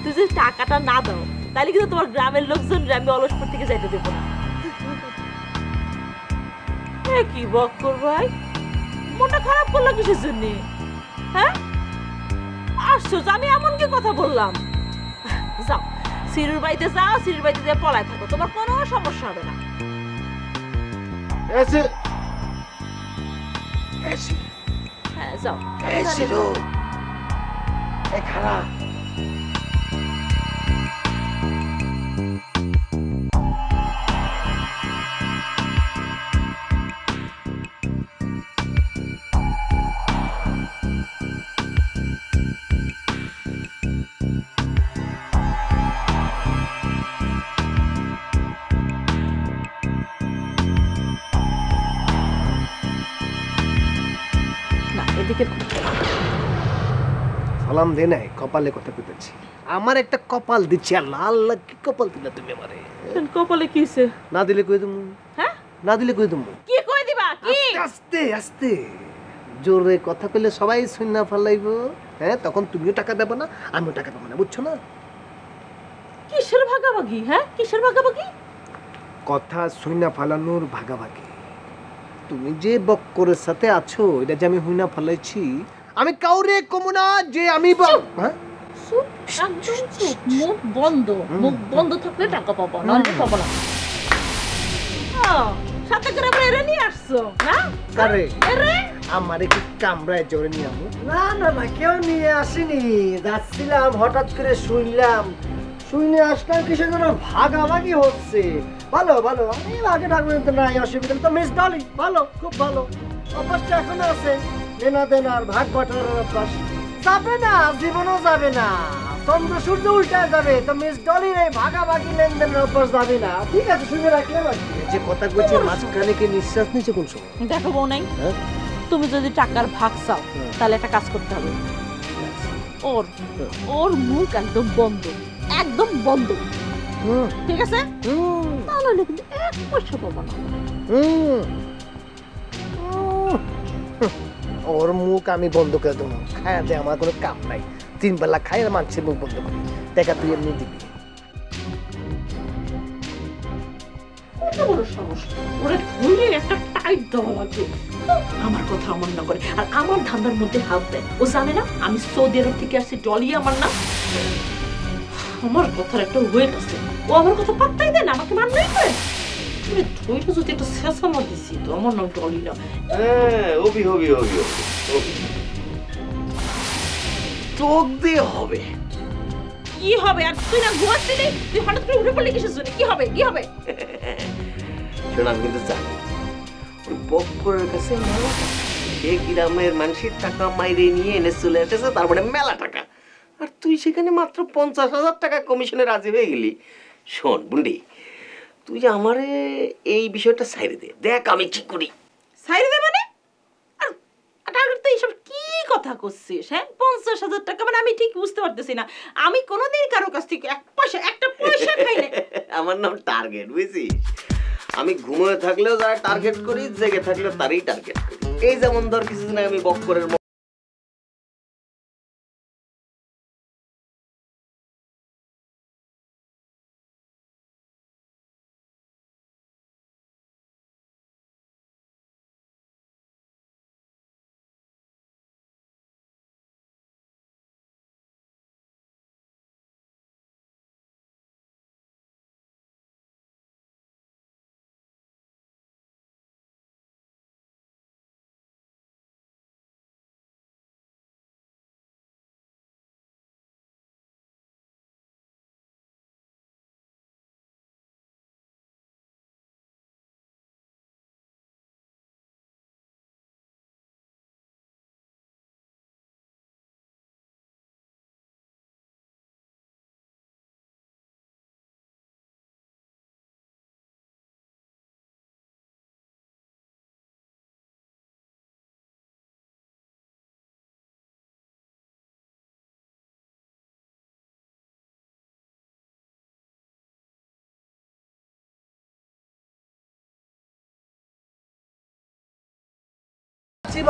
তুই যদি টাকাটা না দাও তাহলে কিন্তু তোমার গ্রামের লোকজন আমি অলসপুর থেকে যাইতে দেবো না। কি বক্র ভাই, মনটা খারাপ করলো কিসের জন্য? হ্যাঁ, আশ্চর্য, আমি এমন কি কথা বললাম? যাও সিরুর বাড়িতে যাও, সিরুর বাড়িতে যেয়ে পলায় থাকো, তোমার কোনো সমস্যা হবে না। হ্যাঁ যাও। খারাপ সালাম দে নাই, কপালে কথা পেতেছি। আমার একটা কপাল দিচ্ছে আল্লাহ। আল্লাহ কি কপাল দিলা তুমি আমারে? কপালে কিছে? না দিলে কই দেবো। হ্যাঁ, না দিলে কই দেবো। কি কই দিবা? কি আস্তে আস্তে জোরে কথা কইলে সবাই শুননা ফেলাইবো। হ্যাঁ, তখন তুমিও টাকা দেবে না, আমিও টাকা দেবো না, বুঝছো না? কিসের ভাগাভাগি? হ্যাঁ, কিসের ভাগাভাগি? কথা শুইনা ফালানোর ভাগাভাগি। তুমি যে বক্করের সাথে আছো, এটা যে আমি হুইনা ফালাইছি, আমি কাউরে কমু না যে আমি হ্যাঁ, মুখ বন্ধ, মুখ বন্ধ থাকলে টাকা পাবো না, পাবো না। সাথে করে আমরা এরে নিয়ে আসছো না? কারে? এরে আমারে কি কামড়ায় জোরে নিয়ে আমু? না না না, কেউ নিয়ে আসেনি। যাচ্ছিলাম, হঠাৎ করে শুনলাম, শুনে আসলাম কিসের জন্য ভাগাভাগি হচ্ছে। ভালো ভালো, আমি আগে ডাকবেন তো নাই, অসুবিধা তো। মিস ডলি ভালো, খুব ভালো। অভ্যাসটা এখনো আছে, দেনা দেনার ভাগ বাটোয়ারার অভ্যাস। যাবে না, জীবনও যাবে না, চন্দ্র সূর্য উল্টায় যাবে, তো মিস ডলির এই ভাগাভাগি লেনদেনের অভ্যাস যাবে না। ঠিক আছে, শুনে রাখলে যে কথা কইছে মাঝখানে কি নিঃশ্বাস নিচ্ছে কোন সময়? দেখো বউ নাই, তুমি যদি টাকার ভাগ চাও তাহলে একটা কাজ করতে হবে। ওর মুখ একদম বন্ধ, একদম বন্ধ, ঠিক আছে? তাহলে কিন্তু 1 পয়সা পাবো না। ওর মুখ আমি বন্ধ করে দেবো, খায়া দে, আমার কোনো কাম নাই। 3 বেলা খাই আর মানুষের মুখ বন্ধ করি, টাকা তুই এমনি দিবি। একটা টাইট দেওয়া লাগবে, আমার কথা অমান্য করে আর আমার ধান্দার মধ্যে হাত দেয়। ও জানে না আমি সৌদি আরব থেকে আসছি, ডলি আমার না। আমার কথার একটা ওয়েট আছে, ও আমার কথা পাত্তাই দেয় না, আমাকে মানতেই করে। ধৈর্য যদি একটা শেষামা দিছি তো আমার নাম ডলি না। হবি হবি হবি হবি, চোখ দিয়ে হবে। কি হবে? আর তুই না ঘুমাচ্ছিলি, তুই হঠাৎ করে উঠে পড়লি কিসের জন্য? কি হবে? কি হবে? শোন, আমি কিন্তু জানি ওই বক্করের কাছে মেলা টাকা, সে গ্রামের মানুষের টাকা মাইরে নিয়ে এনে চলে এসেছে, তারপরে মেলা টাকা, আর তুই সেখানে মাত্র 50,000 টাকা কমিশনে রাজি হয়ে গেলি। শোন বুন্ডি, তুই যে আমারে এই বিষয়টা ছাইরে দে, দেখ আমি কি করি। ছাইরে দে মানে? আর তো এইসব কি কথা করছিস? হ্যাঁ, 50,000 টাকা মানে আমি ঠিক বুঝতে পারতেছি না। আমি কোনোদিন কারো কাছ থেকে একটা পয়সা খাই না। আমার নাম টার্গেট, বুঝছিস? আমি ঘুমিয়ে থাকলেও যারা টার্গেট করি, জেগে থাকলেও তারই টার্গেট করি। এই যেমন ধর কিছুদিন আমি বক্করের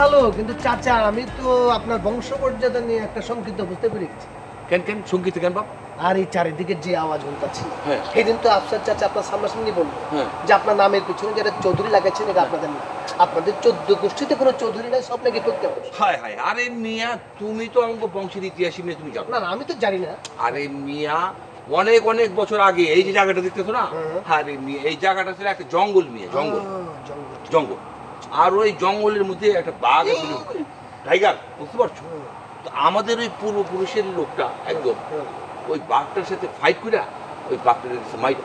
ভালো, কিন্তু চাচা আমি তো আপনার বংশ মর্যাদা নিয়ে একটা সংকিত বুঝতে পেরেছি। কেন কেন শঙ্কিত কেন বাপ? আর এই চারিদিকে যে আওয়াজ হচ্ছে, হ্যাঁ। সেদিন তো আফসার চাচা আপনার সামনাসামনি বললো হ্যাঁ। যে আপনার নামের পিছনে যারা চৌধুরী লাগাচ্ছেন এটা আপনাদের না, আপনাদের 14 গোষ্ঠীতে কোনো চৌধুরী নাই, সব নাকি প্রত্যেক। হায় হায়, আরে মিয়া তুমি তো আমাকে বংশের ইতিহাস নিয়ে তুমি জানো না না, আমি তো জানি না। আরে মিয়া অনেক অনেক বছর আগে এই যে জায়গাটা দেখতেছো না, আরে মিয়া এই জায়গাটা ছিল একটা জঙ্গল, মিয়া জঙ্গল জঙ্গল। আর ওই জঙ্গলের মধ্যে একটা বাঘ ছিল, টাইগার, বুঝতে পারছো? তো আমাদের ওই পূর্বপুরুষের লোকটা একদম ওই বাঘটার সাথে ফাইট করে ওই বাঘটার মাইরা,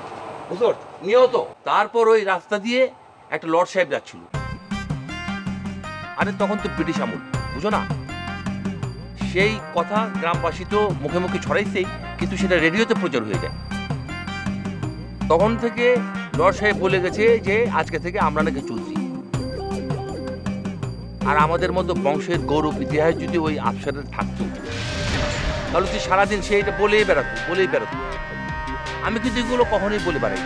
বুঝতে পারছো, নিহত। তারপর ওই রাস্তা দিয়ে একটা লর্ড সাহেব যাচ্ছিল। আরে তখন তো ব্রিটিশ আমল, বুঝো না? সেই কথা গ্রামবাসী তো মুখে মুখে ছড়াইছেই, কিন্তু সেটা রেডিওতে প্রচার হয়ে যায়। তখন থেকে লর্ড সাহেব বলে গেছে যে আজকে থেকে আমরা নাকি চলছি। আর আমাদের মধ্যে বংশের গৌরব ইতিহাস যদি ওই আফসারের থাকতো, তাহলে তুই সারাদিন সে এটা বলেই বেড়াতো। আমি কিন্তু এগুলো কখনোই বলে বেড়াই।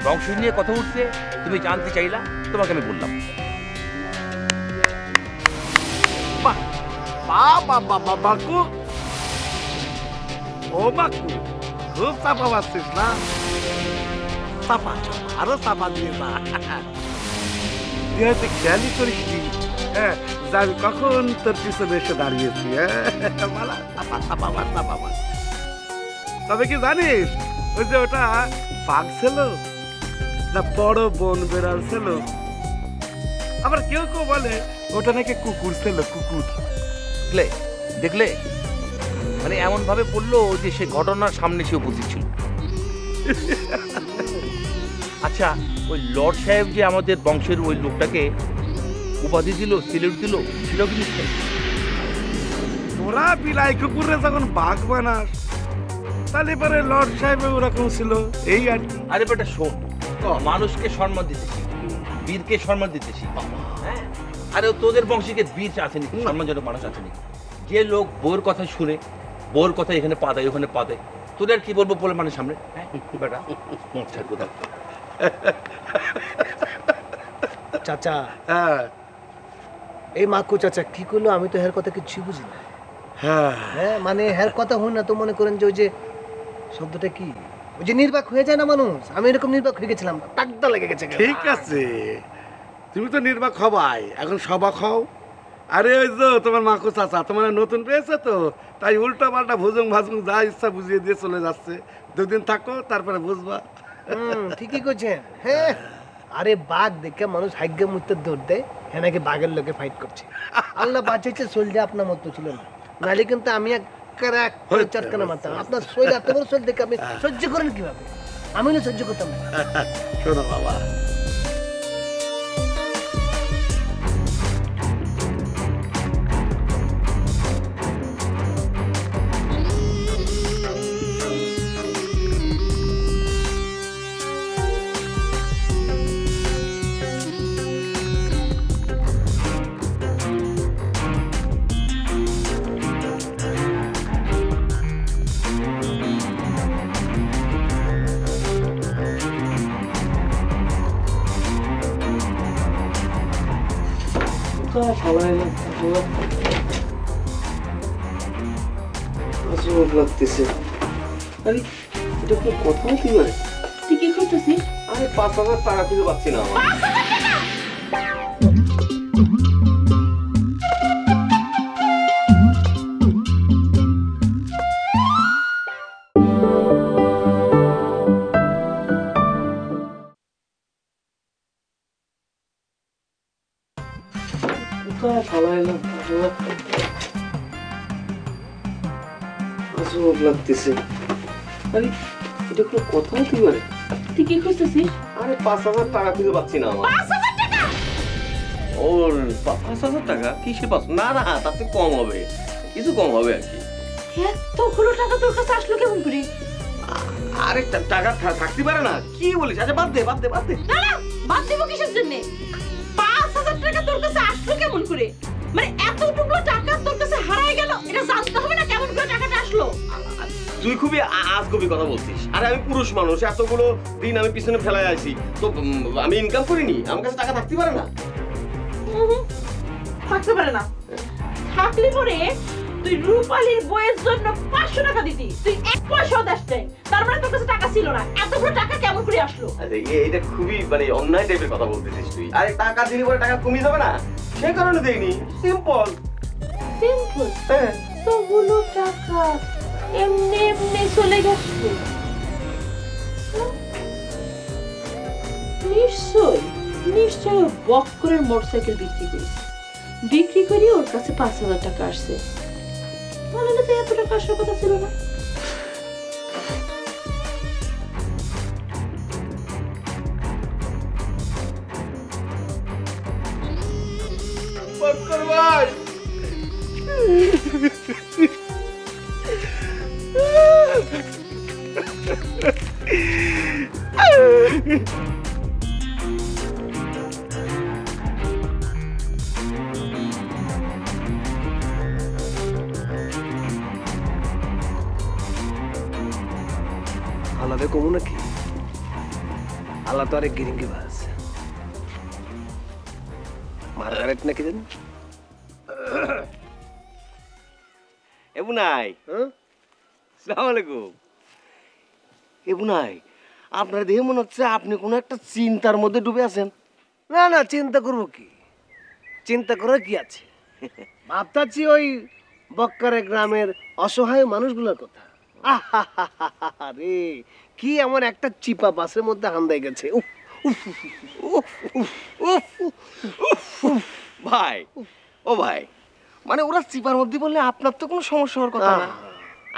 বংশ নিয়ে কথা উঠছে, তুমি জানতে চাইলা, তোমাকে আমি বললাম। বাকু, ও বাকু, খুব চাপা পাচ্ছিস না? চাপা আরো চাপা দিয়ে না, তুই হয়তো খেয়ালই করিস নি। হ্যাঁ, আমি কখন তোর পিছনে এসে দাঁড়িয়েছি। তবে কি জানিস, ওই যে ওটা বাঘ ছিল না বড় বন বেড়াল ছিল, আবার কেউ কেউ বলে ওটা নাকি কুকুর ছিল, কুকুর। দেখলে মানে এমন ভাবে পড়লো যে সে ঘটনার সামনে সে উপস্থিত ছিল। আচ্ছা, ওই লর্ড সাহেব যে আমাদের বংশের ওই লোকটাকে উপাধি দিল, সিলেট দিল, সেটাও কিন্তু তোরা বিলাই কুকুরে যখন বাঘ বানাস, তাহলে পরে লর্ড সাহেব ওরকম ছিল, এই আর কি। আরে বেটা শোন, মানুষকে সম্মান দিতে শিখ, বীরকে সম্মান দিতে শিখ। হ্যাঁ, আরে তোদের বংশীকে বীর আছে নাকি, সম্মানজনক মানুষ আছে নাকি? যে লোক বোর কথা শুনে, বোর কথা এখানে পা দেয়, ওখানে পা দেয়, তোদের কি বলবো বলে মানুষ সামনে? হ্যাঁ বেটা, চাচা, হ্যাঁ এই মাকু চাচা কি করলো, আমি তো হের কথা কিছু বুঝি না। হ্যাঁ মানে হের কথা হয় না তো মনে করেন যে ওই যে শব্দটা কি, ওই যে নির্বাক হয়ে যায় না মানুষ, আমি এরকম নির্বাক হয়ে গেছিলাম, টাকদা লেগে গেছে। ঠিক আছে, তুমি তো নির্বাক হবাই, এখন সবাক হও। আরে ওই যে তোমার মাকু চাচা তোমার নতুন পেয়েছে তো, তাই উল্টা পাল্টা ভুজুং ভাজুং যা ইচ্ছা বুঝিয়ে দিয়ে চলে যাচ্ছে। দুদিন থাকো, তারপরে বুঝবা। ঠিকই করছেন। হ্যাঁ, আরে বাঘ দেখে মানুষ হাইগ্যা মুহূর্তে দৌড় দেয়, হ্যাঁ নাকি বাঘের লোকে ফাইট করছে। আল্লাহ বাঁচাইছে, শরীরে আপনার মতো ছিল না, নাহলে কিন্তু আমি চটকানা মারতাম। আপনার শরীর এত বড় শরীর দেখে আপনি সহ্য করেন কিভাবে? আমি না সহ্য করতাম না। শোনো বাবা, লাগতেছে। আরে এটা কোনো কথা হতে পারে? তুই কি করতেছিস? আরে 5,000 টাকা খুঁজে পাচ্ছি না। লাগতেছে। আরে এটা কোনো কথা হতে পারে? তুই কি করতেছিস? আরে 5,000 টাকা খুঁজে পাচ্ছি না। 5,000 টাকা? ওর 5,000 টাকা কিসে পাচ্ছ? না না, তাতে কম হবে, কিছু কম হবে আর কি। এতগুলো টাকা তোর কাছে আসলো কেমন করে? আরে টাকা থাকতে পারে না, কি বলিস? আচ্ছা বাদ দে। না না, বাদ দেব কিসের জন্য? 5,000 টাকা তোর কাছে আসলো কেমন করে? মানে এতটুকু টাকা তোর কাছে হারায় গেল, এটা জানতে হবে না কেমন করে টাকাটা আসলো? তুই খুবই আজগবি কথা বলছিস। আরে আমি পুরুষ মানুষ, এতগুলো দিন আমি পিছনে ফেলায় আছি, তো আমি ইনকাম করিনি, আমার কাছে টাকা থাকতে পারে না। থাকতে পারে না। থাকলে পরে তুই রূপালীর বইয়ের জন্য 500 টাকা দিতি, তুই 1 পয়সাও দাস নাই। তার মানে তোর কাছে টাকা ছিল না। এতগুলো টাকা কেমন করে আসলো? আরে এটা খুবই মানে অন্যায় টাইপের কথা বলতেছিস তুই। আরে টাকা দিলে পরে টাকা কমিয়ে যাবে না, সেই কারণে দেইনি। Simple simple. এতগুলো টাকা এমনি এমনি চলে গেছে। নিশ্চয় বক্করের মোটরসাইকেল বিক্রি করেছে। বিক্রি করে ওর কাছে 5000 টাকা আসছে। তাহলে তো এত টাকা আসার কথা ছিল না। বক্কর ভাই, আল্লাহ কমু নাকি? আল্লাহ তো আরেক গিরিঙ্গি বাস মার্গারেট নাকি দেন। এবুনাই, আসসালামু আলাইকুম। এবুনাই, আপনার দেখে মনে হচ্ছে আপনি কোনো একটা চিন্তার মধ্যে ডুবে আছেন। না না, চিন্তা করবো কি? চিন্তা করার কি আছে? ভাবতাছি ওই বক্কারে গ্রামের অসহায় মানুষগুলোর কথা। আরে কি এমন একটা চিপা বাসের মধ্যে হান্দাই গেছে। ভাই, ও ভাই, মানে ওরা চিপার মধ্যে বললে আপনার তো কোনো সমস্যা হওয়ার কথা না।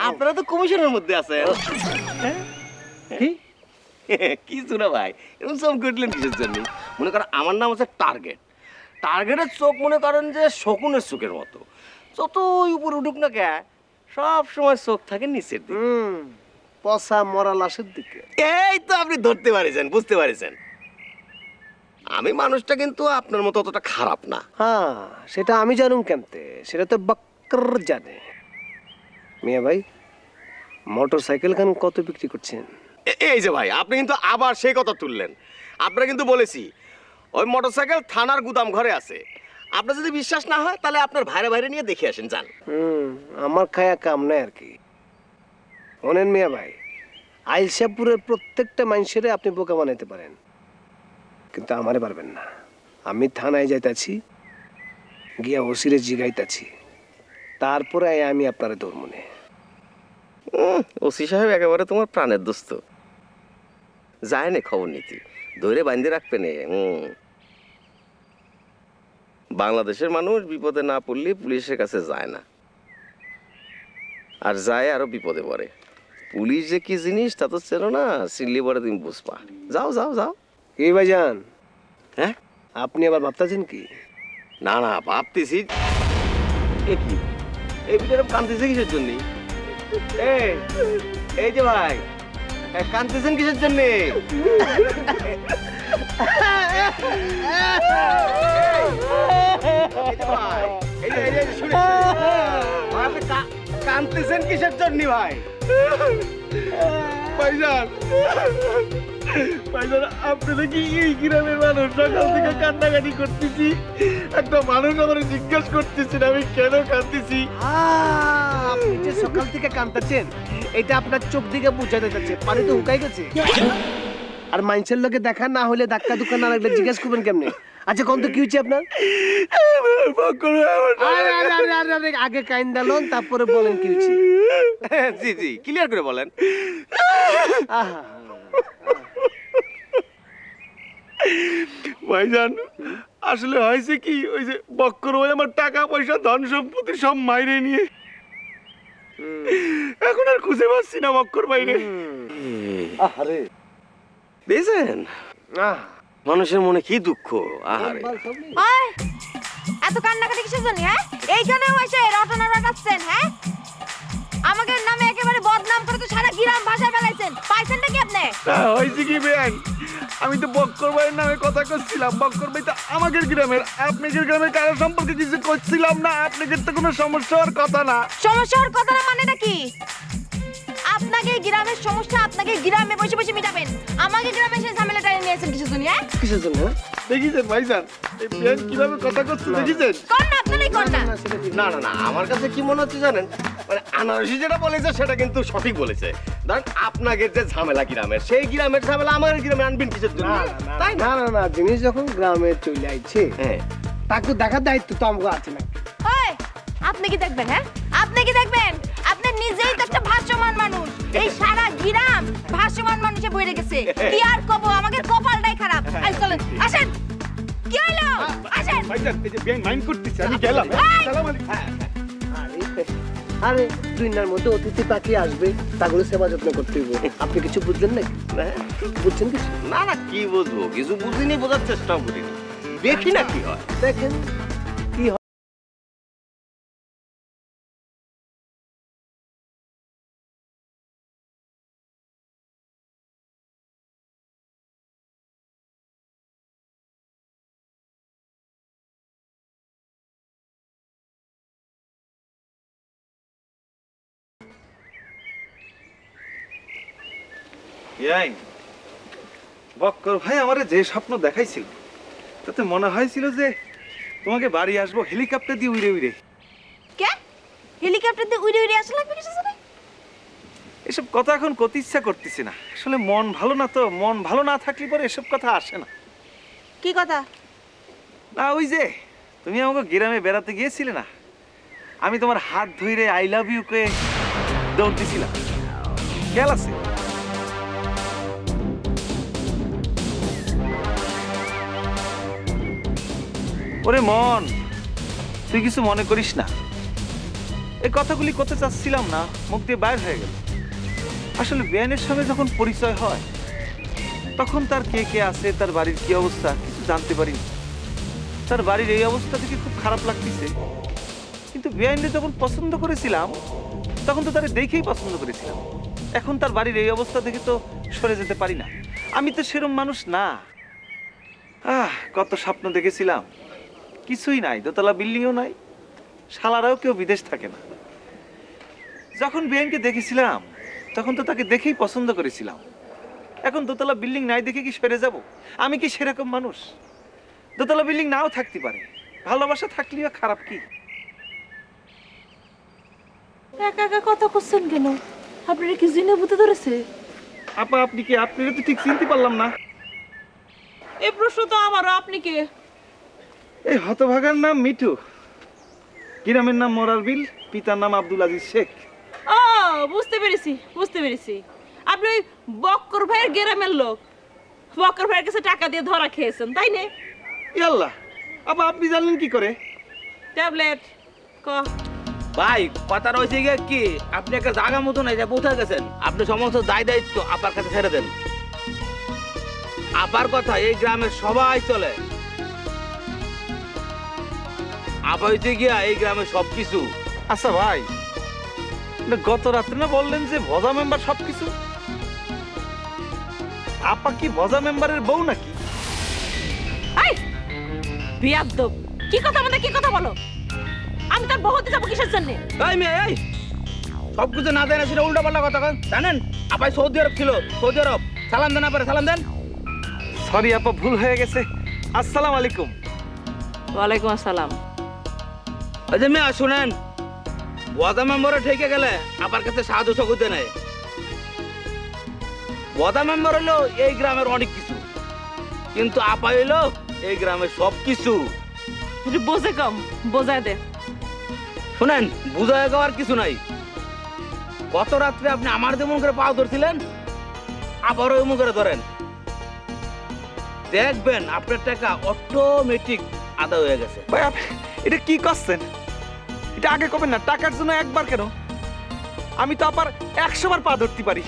আপনারা তো কমিশনের মধ্যে আছেন। কিছু না ভাই, এরকম চোখ ঘটলেন কিসের জন্য? মনে করেন আমার নাম আছে টার্গেট। টার্গেটের চোখ মনে করেন যে শকুনের চোখের মতো, যতই উপর উঠুক না কে, সব সময় চোখ থাকে নিচের দিকে, পচা মরা লাশের দিকে। এই তো আপনি ধরতে পারেছেন, বুঝতে পারেছেন। আমি মানুষটা কিন্তু আপনার মতো অতটা খারাপ না। হ্যাঁ, সেটা আমি জানুম কেমতে? সেটা তো বক্কর জানে। মিয়া ভাই, মোটর সাইকেল খান কত বিক্রি করছেন? এই যে ভাই, আপনি কিন্তু আবার সেই কথা তুললেন। আপনারা কিন্তু বলেছি ওই মোটরসাইকেল থানার গুদাম ঘরে আছে। আপনার যদি বিশ্বাস না হয় তাহলে আপনার ভাইরে ভাইরে নিয়ে দেখে আসেন, যান। আমার খায়া কাম নাই আর কি। শোনেন মিয়া ভাই, আইলশাপুরের প্রত্যেকটা মানুষের আপনি বোকা বানাইতে পারেন, কিন্তু আমারে পারবেন না। আমি থানায় যাইতাছি, গিয়া ওসিরে জিগাইতাছি, তারপরে আমি আপনারে ধর্মনে। ওসি সাহেব একেবারে তোমার প্রাণের দোস্ত, যায় না খবর নীতি, ধরে বাঁধে রাখবে নে। বাংলাদেশের মানুষ বিপদে না পড়লে পুলিশের কাছে যায় না, আর যায় আরো বিপদে পড়ে। পুলিশ যে কি জিনিস তা তো চেনো না, চিনলে পরে তুমি বুঝবা। যাও যাও যাও। এই ভাইজান, হ্যাঁ আপনি আবার ভাবতেছেন কি? না না, ভাবতেছি কি এই ভিতরে কাঁদতেছে কিসের জন্য? এই যে ভাই, কাঁদতেছেন কিসের জন্য? কাঁদতেছেন কিসের জন্য ভাই? ভাইজান, ভাইজান, আপনি দেখি এই গ্রামের মানুষ সকাল থেকে কান্নাকাটি করতেছি। একটা মানুষ আমার জিজ্ঞাসা করতেছেন আমি কেন কাঁদতেছি। আপনি যে সকাল থেকে কাঁদতেছেন এটা আপনার চোখ দিকে বুঝা যাচ্ছে, পানি তো উকাই গেছে। আর মানুষের লোকে দেখা না হলে, ধাক্কা দুক্কা না লাগলে জিজ্ঞেস করবেন কেমনে? আচ্ছা, কোন তো কি হচ্ছে আপনার? আগে কাইন দালন, তারপরে বলেন কি হচ্ছে। জি জি, ক্লিয়ার করে বলেন। ভাইজান, আসলে হয়েছে কি, ওই যে বক্কর ভাই আমার টাকা পয়সা ধন সম্পত্তি সব মাইরে নিয়ে এখন আর খুঁজে পাচ্ছি না বক্কর ভাইরে। আরে দেখছেন মানুষের মনে কি দুঃখ। আহারে, এত কান্নাকাটি কিসের জন্য? হ্যাঁ, এইখানেও এসে রটনা রটাচ্ছেন। হ্যাঁ, আমাকে নামে একেবারে বদনাম করে তো সারা গ্রাম ভাষায় ফেলাইছেন। পাইছেন নাকি আপনি? হয়েছে কি বেন, আমি তো বক্কর ভাইয়ের নামে কথা করছিলাম। বক্কর ভাই তো আমাদের গ্রামের, আপনাদের গ্রামের কারো সম্পর্কে কিছু করছিলাম না। আপনাদের তো কোনো সমস্যা হওয়ার কথা না। সমস্যা হওয়ার কথা না মানে নাকি? আপনার আপনাকে গ্রামের সমস্যা আপনাকে গ্রামে বসে বসে মিটাবেন, আমাকে গ্রামে এসে ঝামেলাটা নিয়েছেন কিসের জন্য? কিসের জন্য? দেখিছেন ভাইজান এই বেন কিভাবে কথা করছে দেখিছেন? কোন না আপনারই কোন না। না না না, আমার কাছে কি মনে হচ্ছে জানেন, মানে আনারসি যেটা বলেছে সেটা কিন্তু সঠিক বলেছে। ধরেন আপনাকে যে ঝামেলা গ্রামের, সেই গ্রামের ঝামেলা আমার গ্রামে আনবেন কিসের জন্য? তাই না না না, জিনিস যখন গ্রামে চলে আইছে তাকে দেখার দায়িত্ব তো আমাকে আছে না। ওই আপনি কি দেখবেন? হ্যাঁ আপনি কি দেখবেন? আপনি নিজেই তো একটা ভাসমান মানুষ, এই সারা গ্রাম ভাসমান মানুষে বইরে গেছে। কি আর কব, আমাকে কপালটাই খারাপ। এই চলেন, আসেন। কি হলো? আসেন। ভাইজান এই যে বেন মাইন্ড করতেছে, আমি গেলাম। সালাম আলাইকুম। আরে দুনিয়ার মধ্যে অতিথি পাখি আসবে, তাগুলো সেবা যত্ন করতে হইব। আপনি কিছু বুঝলেন নাকি? বুঝছেন কিছু? না না, কি বুঝবো, কিছু বুঝিনি, বোঝার চেষ্টাও করিনি, দেখি না কি হয়। দেখেন কি হয়। বক্কর ভাই আমারে যে স্বপ্ন দেখাইছিল তাতে মনে হয়েছিল যে তোমাকে বাড়ি আসবো হেলিকপ্টার দিয়ে উড়ে উড়ে। কে হেলিকপ্টার দিয়ে উড়ে উড়ে আসলে কিছু শুনে? এসব কথা এখন করতে ইচ্ছা করতেছে না, আসলে মন ভালো না তো, মন ভালো না থাকলে পরে এসব কথা আসে না। কি কথা? না ওই যে তুমি আমাকে গ্রামে বেড়াতে গিয়েছিলে না, আমি তোমার হাত ধরে আই লাভ ইউ কে দৌড় দিছিলাম, খেয়াল আছে? ওরে মন, তুই কিছু মনে করিস না, এই কথাগুলি করতে চাচ্ছিলাম না, মুখ দিয়ে বাইর হয়ে গেল। আসলে বেয়ানের সঙ্গে যখন পরিচয় হয় তখন তার কে কে আছে, তার বাড়ির কি অবস্থা কিছু জানতে পারিনি। তার বাড়ির এই অবস্থা থেকে খুব খারাপ লাগতেছে, কিন্তু বেআইনকে যখন পছন্দ করেছিলাম তখন তো তারে দেখেই পছন্দ করেছিলাম। এখন তার বাড়ির এই অবস্থা থেকে তো সরে যেতে পারি না, আমি তো সেরকম মানুষ না। কত স্বপ্ন দেখেছিলাম, কিছুই নাই, দোতলা বিল্ডিংও নাই, শালারাও কেউ বিদেশ থাকে না। যখন বেআইনকে দেখেছিলাম তখন তো তাকে দেখেই পছন্দ করেছিলাম, এখন দোতলা বিল্ডিং নাই দেখে কি সরে যাব? আমি কি সেরকম মানুষ? দোতলা বিল্ডিং নাও থাকতে পারে, ভালোবাসা থাকলেও খারাপ কি? একা একা কথা করছেন কেন? আপনারা কি জিনে বুঝতে ধরেছে? আপা আপনি কি? আপনারা তো ঠিক চিনতে পারলাম না। এই প্রশ্ন তো আমারও। আপনি কে? এই হতভাগার নাম মিঠু, গ্রামের নাম মরার বিল, পিতার নাম আব্দুল আজিজ শেখ। ও বুঝতে পেরেছি, বুঝতে পেরেছি। আপনি ওই বক্কর ভাইয়ের গ্রামের লোক, বক্কর ভাইয়ের কাছে টাকা দিয়ে ধরা খেয়েছেন, তাই না? ইয়াল্লাহ, আপা আপনি জানলেন কি করে? ট্যাবলেট ক ভাই কথা রয়েছে গিয়ে কি, আপনি একটা জায়গা মতো নাই যা পৌঁছে গেছেন, আপনি সমস্ত দায় দায়িত্ব আপার কাছে ছেড়ে দেন। আপার কথা এই গ্রামের সবাই চলে, আপা হইতে গিয়া এই গ্রামের সবকিছু। আচ্ছা ভাই, গত রাত্রে না বললেন যে ভজা মেম্বার সবকিছু? আপা কি ভজা মেম্বারের বউ নাকি? বিয়াদব, কি কথা বলে, কি কথা বলো? আমি তার বউ হতে যাবো কিসের জন্য? এই মেয়ে, এই সবকিছু না দেন, সেটা উল্টা পাল্টা কথা জানেন? আপাই সৌদি আরব ছিল, সৌদি আরব। সালাম দেন আপারে, সালাম দেন। সরি আপা, ভুল হয়ে গেছে। আসসালামু আলাইকুম। ওয়ালাইকুম আসসালাম। ওই যে মেয়ে শুনেন, ওয়াদা মেম্বারে ঠেকে গেলে আপার কাছে সাহায্য সহযোগিতা নেই। ওয়াদা মেম্বার হলো এই গ্রামের অনেক কিছু, কিন্তু আপা হইলো এই গ্রামের সব কিছু। বোঝে কম, বোঝায় দে। শুনেন, বুঝায় গাওয়ার কিছু নাই। গত রাত্রে আপনি আমার যেমন করে পাও ধরছিলেন, আবারও এমন করে ধরেন, দেখবেন আপনার টাকা অটোমেটিক আদায় হয়ে গেছে। ভাই এটা কি করছেন? এটা আগে কবেন না, টাকার জন্য একবার কেন? আমি তো আবার 100 বার পা ধরতে পারি।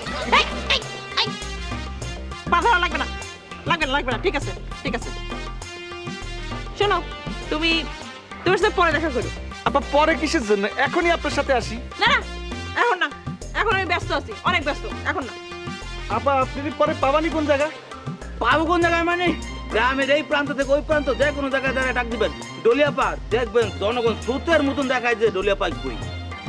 পা ধরা লাগবে না, লাগবে না, লাগবে না। ঠিক আছে, ঠিক আছে। শোনো, তুমি তোমার সাথে পরে দেখা করো। আপা পরে কিসের জন্য? এখনই আপনার সাথে আসি। না না, এখন না, এখন আমি ব্যস্ত আছি, অনেক ব্যস্ত, এখন না। আপা আপনি পরে পাবানি কোন জায়গা? পাবো কোন জায়গায় মানে? গ্রামের এই প্রান্ত থেকে ওই প্রান্ত, যে কোনো জায়গায় দাঁড়ায় ডাক দিবেন ডলিয়া পার, দেখবেন জনগণ সুতের মতন দেখায় যে ডলিয়া পাই কই।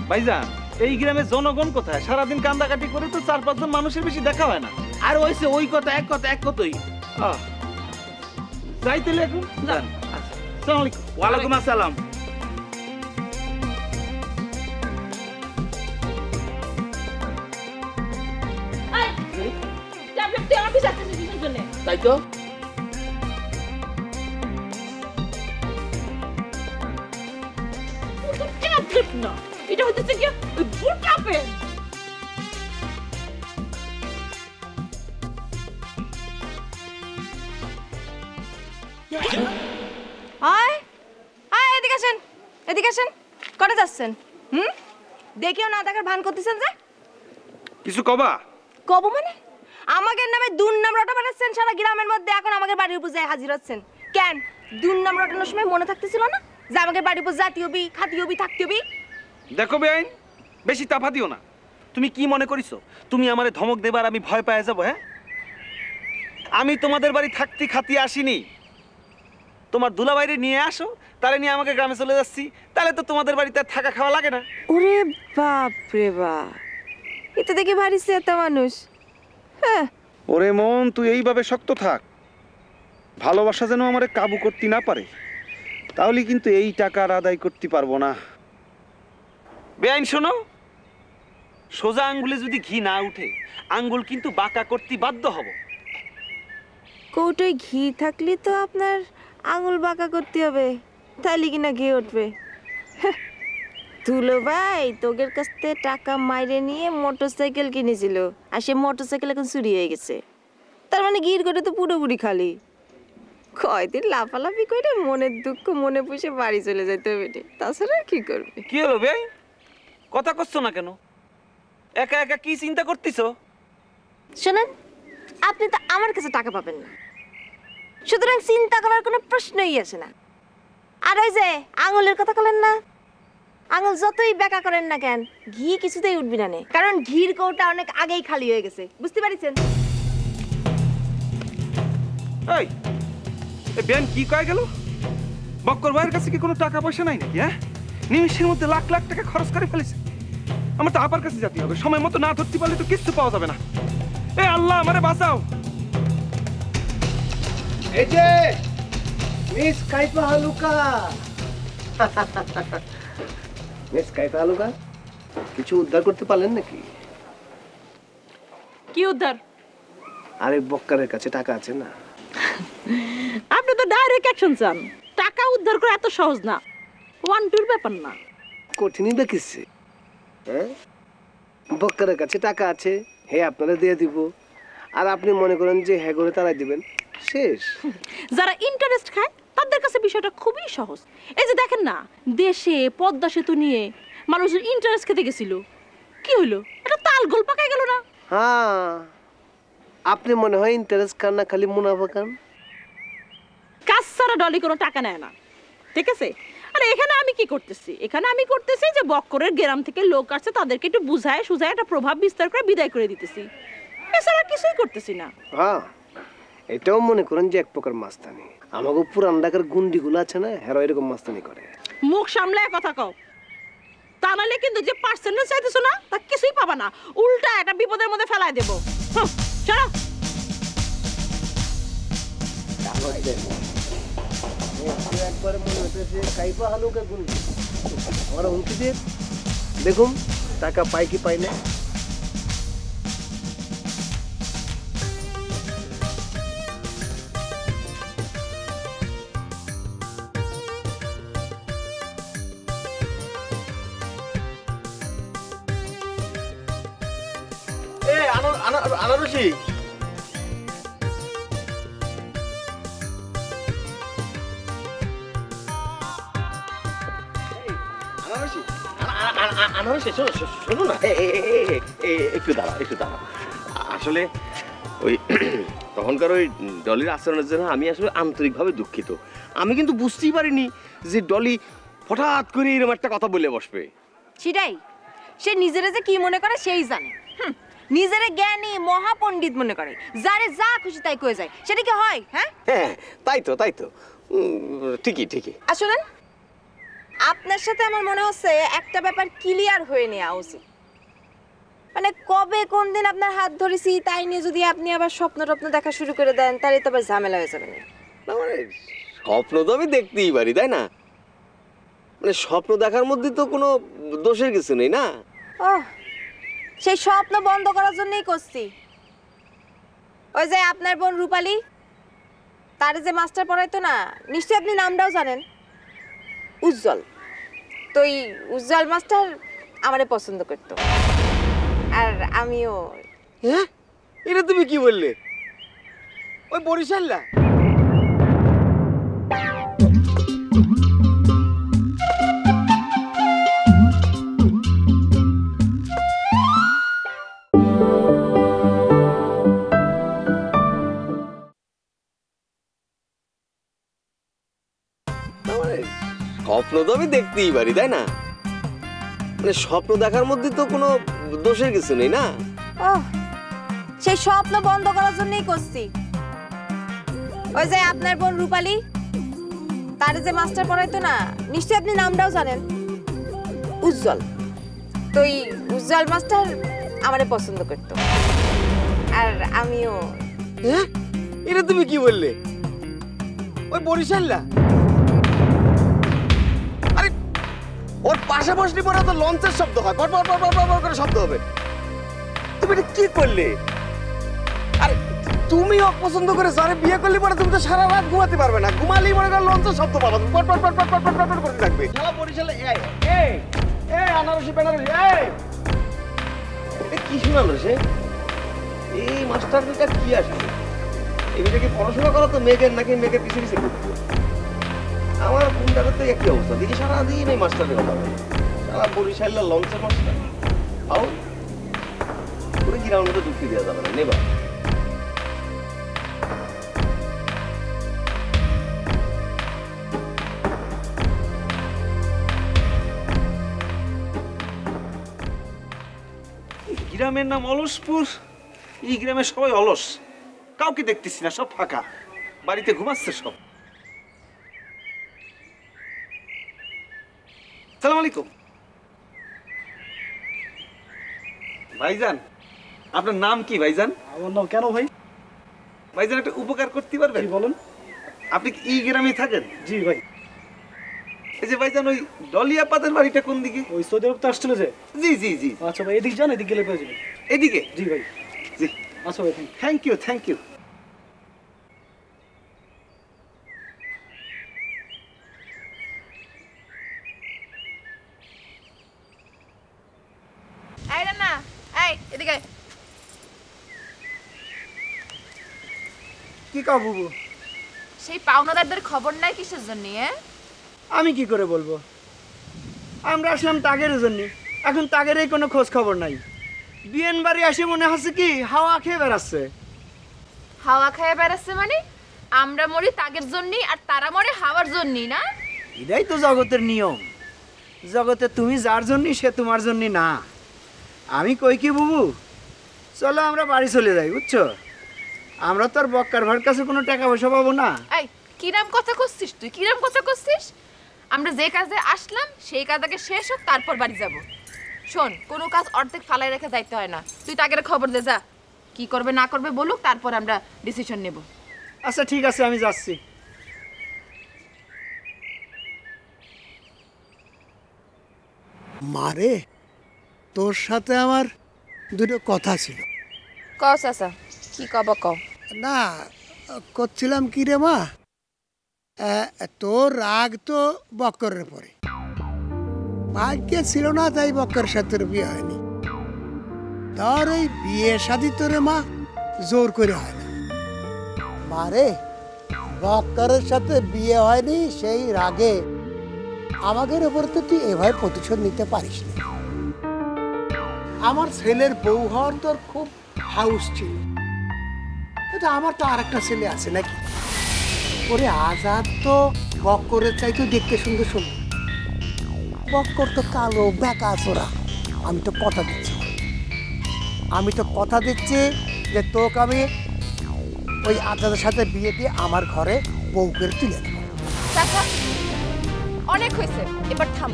ভাইজান এই গ্রামে জনগণ কোথায়? সারাদিন কান্দাকাটি করে তো 4-5 জন মানুষের বেশি দেখা হয় না। আর ওইসে ওই কথা এক কথাই। যাই তাহলে এখন যান। আসসালামু আলাইকুম। ওয়ালাইকুম আসসালাম। তাই তো না, এটা হচ্ছে কি বুটা পেন। এদিকে আসেন, এদিকে আসেন। করে যাচ্ছেন? দেখিও না দেখার ভান করতেছেন যে? কিছু কবা? কব মানে আমাদের নামে দুর্নাম রটা বানাচ্ছেন সারা গ্রামের মধ্যে, এখন আমাদের বাড়ির উপর যায় হাজির হচ্ছেন কেন? দুর্নাম রটানোর সময় মনে থাকতেছিল না যে আমাদের বাড়ির উপর জাতি হবি, খাতি হবি, থাকতে হবি? দেখো বেআইন, বেশি তাফা দিও না। তুমি কি মনে করিছো তুমি আমারে ধমক দেবার আমি ভয় পেয়ে যাবো? হ্যাঁ, আমি তোমাদের বাড়ি থাকতে খাতি আসিনি। তোমার দুলাভাইরে নিয়ে আসো, তারে নিয়ে আমাকে গ্রামে চলে যাচ্ছি, তাহলে তো তোমাদের বাড়িতে থাকা খাওয়া লাগে না। ওরে বাপ রে বাপ, এটা দেখি ভারী সেতা মানুষ। হ্যাঁ, ওরে মন, তুই এইভাবে শক্ত থাক। ভালোবাসা যেন আমারে কাবু করতে না পারে, তাহলে কিন্তু এই টাকা আদায় করতে পারবো না। বেআইন শোনো, সোজা আঙ্গুলে যদি ঘি না উঠে আঙ্গুল কিন্তু বাঁকা করতে বাধ্য হব। কৌটোয় ঘি থাকলে তো আপনার আঙুল বাঁকা করতে হবে, তাইলে কিনা ঘি উঠবে। তুলো ভাই তোগের কাছ থেকে টাকা মাইরে নিয়ে মোটরসাইকেল কিনেছিল, আর সে মোটরসাইকেল এখন চুরি হয়ে গেছে। তার মানে ঘির করে তো পুরোপুরি খালি। কয়দিন লাফালাফি করে মনের দুঃখ মনে পুষে বাড়ি চলে যেতে হবে, তাছাড়া কি করবে? কি হলো ভাই, কথা করছো না কেন? একা একা কি চিন্তা করতেছো? শোনেন, আপনি তো আমার কাছে টাকা পাবেন না, সুতরাং চিন্তা করার কোনো প্রশ্নই আসে না। আর ওই যে আঙুলের কথা বলেন না, আঙুল যতই বেঁকা করেন না কেন, ঘি কিছুতেই উঠবি না, কারণ ঘির কৌটা অনেক আগেই খালি হয়ে গেছে। বুঝতে পারছেন? এই বেন কি কয়ে গেল? বক্কর ভাইয়ের কাছে কি কোনো টাকা পয়সা নাই নাকি? হ্যাঁ, নিমিষের মধ্যে লাখ লাখ টাকা খরচ করে ফেলেছে। আমার তো আপার কাছে যেতে হবে, সময় মতো না ধরতে পারলে তো কিচ্ছু পাওয়া যাবে না। এ আল্লাহ, আমারে বাঁচাও। এই যে মিস কাইফা হালুকা, মিস কাইফা হালুকা, কিছু উদ্ধার করতে পারলেন নাকি? কি উদ্ধার? আরে বক্কারের কাছে টাকা আছে না? আপনি তো ডাইরেক্ট অ্যাকশন চান। টাকা উদ্ধার করা এত সহজ না, 1-2 ব্যাপার না। কঠিনই দেখিচ্ছে। হ্যাঁ, বক্কারের কাছে টাকা আছে, হে আপনারা দিয়ে দিব, আর আপনি মনে করেন যে হ্যাঁ করে তারাই দিবেন, শেষ। যারা ইন্টারেস্ট খায় তাদের কাছে বিষয়টা খুবই সহজ। এই যে দেখেন না, দেশে পদ্মা সেতু নিয়ে মানুষের ইন্টারেস্ট খেতে গেছিল, কি হইলো? এটা তাল গোল পাকায় গেল না? হ্যাঁ, আপনি মনে হয় ইন্টারেস্ট খান না, খালি মুনাফা খান। কাজ ছাড়া ডলি কোনো টাকা নেয় না, ঠিক আছে? আরে এখানে আমি কি করতেছি? এখানে আমি করতেছি যে বক্করের গ্রাম থেকে লোক আসছে, তাদেরকে একটু বুঝায় সুঝায় একটা প্রভাব বিস্তার করে বিদায় করে দিতেছি, এছাড়া কিছুই করতেছি না। হ্যাঁ, এটাও মনে করেন যে এক প্রকার মাস্তানি। আমাকে পুরান ঢাকার গুন্ডিগুলো আছে না, হেরো এরকম মাস্তানি করে। মুখ সামলায় কথা কও, তা নাহলে কিন্তু যে পার্সেন্টেজ চাইতেছো না তা কিছুই পাবা না, উল্টা একটা বিপদের মধ্যে ফেলায় দেবো। চলো। একবার মনে হচ্ছে যে কাইফা হালুকা গুন্ডি, আমার হুমকি দিয়ে দেখুন টাকা পাই কি পাই না। আনারসি, শোনো না, একটু দাঁড়া, একটু দাঁড়া। আসলে ওই তখনকার ওই ডলির আচরণের জন্য আমি আসলে আন্তরিকভাবে দুঃখিত। আমি কিন্তু বুঝতেই পারিনি যে ডলি হঠাৎ করে এরকম একটা কথা বলে বসবে। সেটাই, সে নিজেরা যে কি মনে করে সেই জানে। নিজেরা জ্ঞানী মহাপণ্ডিত মনে করে, যারে যা খুশি তাই কয়ে যায়, সেটা কি হয়? হ্যাঁ, তাই তো, তাই তো, ঠিকই ঠিকই। আসলে আপনার সাথে আমার মনে হচ্ছে একটা ব্যাপার ক্লিয়ার হয়ে নেওয়া উচিত। মানে কবে কোন দিন আপনার হাত ধরেছি তাই নিয়ে যদি আপনি আবার স্বপ্ন টপ্ন দেখা শুরু করে দেন তাহলে তো আবার ঝামেলা হয়ে যাবে না। না মানে স্বপ্ন তো আমি দেখতেই পারি, তাই না? মানে স্বপ্ন দেখার মধ্যে তো কোনো দোষের কিছু নেই না। ও সেই স্বপ্ন বন্ধ করার জন্যই করছি। ওই যে আপনার বোন রূপালী, তার যে মাস্টার পড়াইতো না, নিশ্চয়ই আপনি নামটাও জানেন, উজ্জ্বল। তো এই উজ্জ্বল মাস্টার আমারে পছন্দ করতো, আর আমিও। হ্যাঁ, এটা তুমি কি বললে? ওই বরিশাল্লা? স্বপ্ন তো আমি দেখতেই পারি, তাই না? মানে স্বপ্ন দেখার মধ্যে তো কোনো দোষের কিছু নেই না। ও সেই স্বপ্ন বন্ধ করার জন্যই করছি। ওই যে আপনার বোন রূপালী, তার যে মাস্টার পড়াইতো না, নিশ্চয়ই আপনি নামটাও জানেন, উজ্জ্বল। তো এই উজ্জ্বল মাস্টার আমারে পছন্দ করতো, আর আমিও। হ্যাঁ, এটা তুমি কি বললে? ওই বরিশাল্লা? আরে ওর পাশে বসলি পরে তো লঞ্চের শব্দ হয়, পর পর পর পর পর করে শব্দ হবে। তুমি এটা কি করলে? আরে তুমি অপছন্দ করে যারে বিয়ে করলি পরে তুমি তো সারা রাত ঘুমাতে পারবে না, ঘুমালেই মনে করো লঞ্চের শব্দ পাবা, পর পর পর পর পর পর পর করতে থাকবে। শালা বরিশালে এই এই এই আনারসি বেনারসি এই এটা কি শোনালো সে? এই মাস্টারটা কি আসলে? এগুলো কি পড়াশোনা করা তো মেয়েদের নাকি মেয়েকে পিছিয়ে পিছিয়ে করতে? আমার কোনটাতে তো একই অবস্থা, দেখি সারাদিন এই মাস্টারের কথা বলে। সারা বরিশালের লঞ্চের মাস্টার আও পুরো গ্রাউন্ড মধ্যে ঢুকিয়ে দেওয়া যাবে না, নেবা। গ্রামের নাম অলসপুর, এই গ্রামে সবাই অলস, কাউকে দেখতেছি না, সব ফাঁকা, বাড়িতে ঘুমাচ্ছে সব। সালাম আলাইকুম ভাইজান, আপনার নাম কি ভাইজান? আমার নাম কেন ভাই? ভাইজান একটা উপকার করতে পারবেন? বলুন। আপনি কি এই গ্রামে থাকেন? জি ভাই। এই যে ভাইজান ওই ডলিয়াপাদের বাড়িটা কোন দিকে? ওই সৌদি আরব তো আসছিল যে। জি জি জি। আচ্ছা ভাই, এদিক যান, এদিক গেলে পেয়ে যাবেন। এদিকে? জি ভাই। জি আচ্ছা ভাই, থ্যাংক ইউ থ্যাংক ইউ। এই রান্না, এই এদিকে। কি কাউ বুবু? সেই পাওনাদারদের খবর নাই কিসের জন্য? আমি কি করে বলবো? আমরা আসলাম তাগের জন্য, এখন তাগেরই কোনো খোঁজ খবর নাই। বিয়েন বাড়ি আসে মনে হচ্ছে কি হাওয়া খেয়ে বেড়াচ্ছে। হাওয়া খেয়ে বেড়াচ্ছে মানে? আমরা মরি তাগের জন্য আর তারা মরে হাওয়ার জন্য, না? এটাই তো জগতের নিয়ম। জগতে তুমি যার জন্য সে তোমার জন্য না। আমি কই কি বুবু, চলো আমরা বাড়ি চলে যাই, বুঝছো? আমরা তো আর বক্কার ভাইয়ের কাছে কোনো টাকা পয়সা পাবো না। এই কিরাম কথা করছিস তুই? কিরাম কথা করছিস? আমরা যে কাজে আসলাম সেই কাজটাকে শেষ হোক, তারপর বাড়ি যাব। শোন, কোনো কাজ অর্ধেক ফালাই রেখে যাইতে হয় না। তুই তাকে খবর দে, যা কি করবে না করবে বলুক, তারপর আমরা ডিসিশন নেব। আচ্ছা ঠিক আছে, আমি যাচ্ছি। মারে, তোর সাথে আমার দুটো কথা ছিল। কও চাচা, কি কব কও। না, করছিলাম কি রে মা, তোর রাগ তো বক্করের পরে, ভাগ্যে ছিল না তাই বক্করের সাথে তোর বিয়ে হয়নি। ধর এই বিয়ে শাদী তোরে মা জোর করে হয় না। মারে, বক্করের সাথে বিয়ে হয়নি সেই রাগে আমাদের উপর তো তুই এভাবে প্রতিশোধ নিতে পারিস না। আমার ছেলের বউ হওয়ার তোর খুব হাউস ছিল, কিন্তু আমার তো আর একটা ছেলে আছে নাকি? ওরে আজাদ তো বক্করের চাইতেও দেখতে সুন্দর সুন্দর। বক্কর তো কালো বেকা চোরা। আমি তো কথা দিচ্ছি যে তোকে আমি ওই আজাদের সাথে বিয়ে দিয়ে আমার ঘরে বউ করে তুলে দেব। চাচা, অনেক হয়েছে, এবার থাম।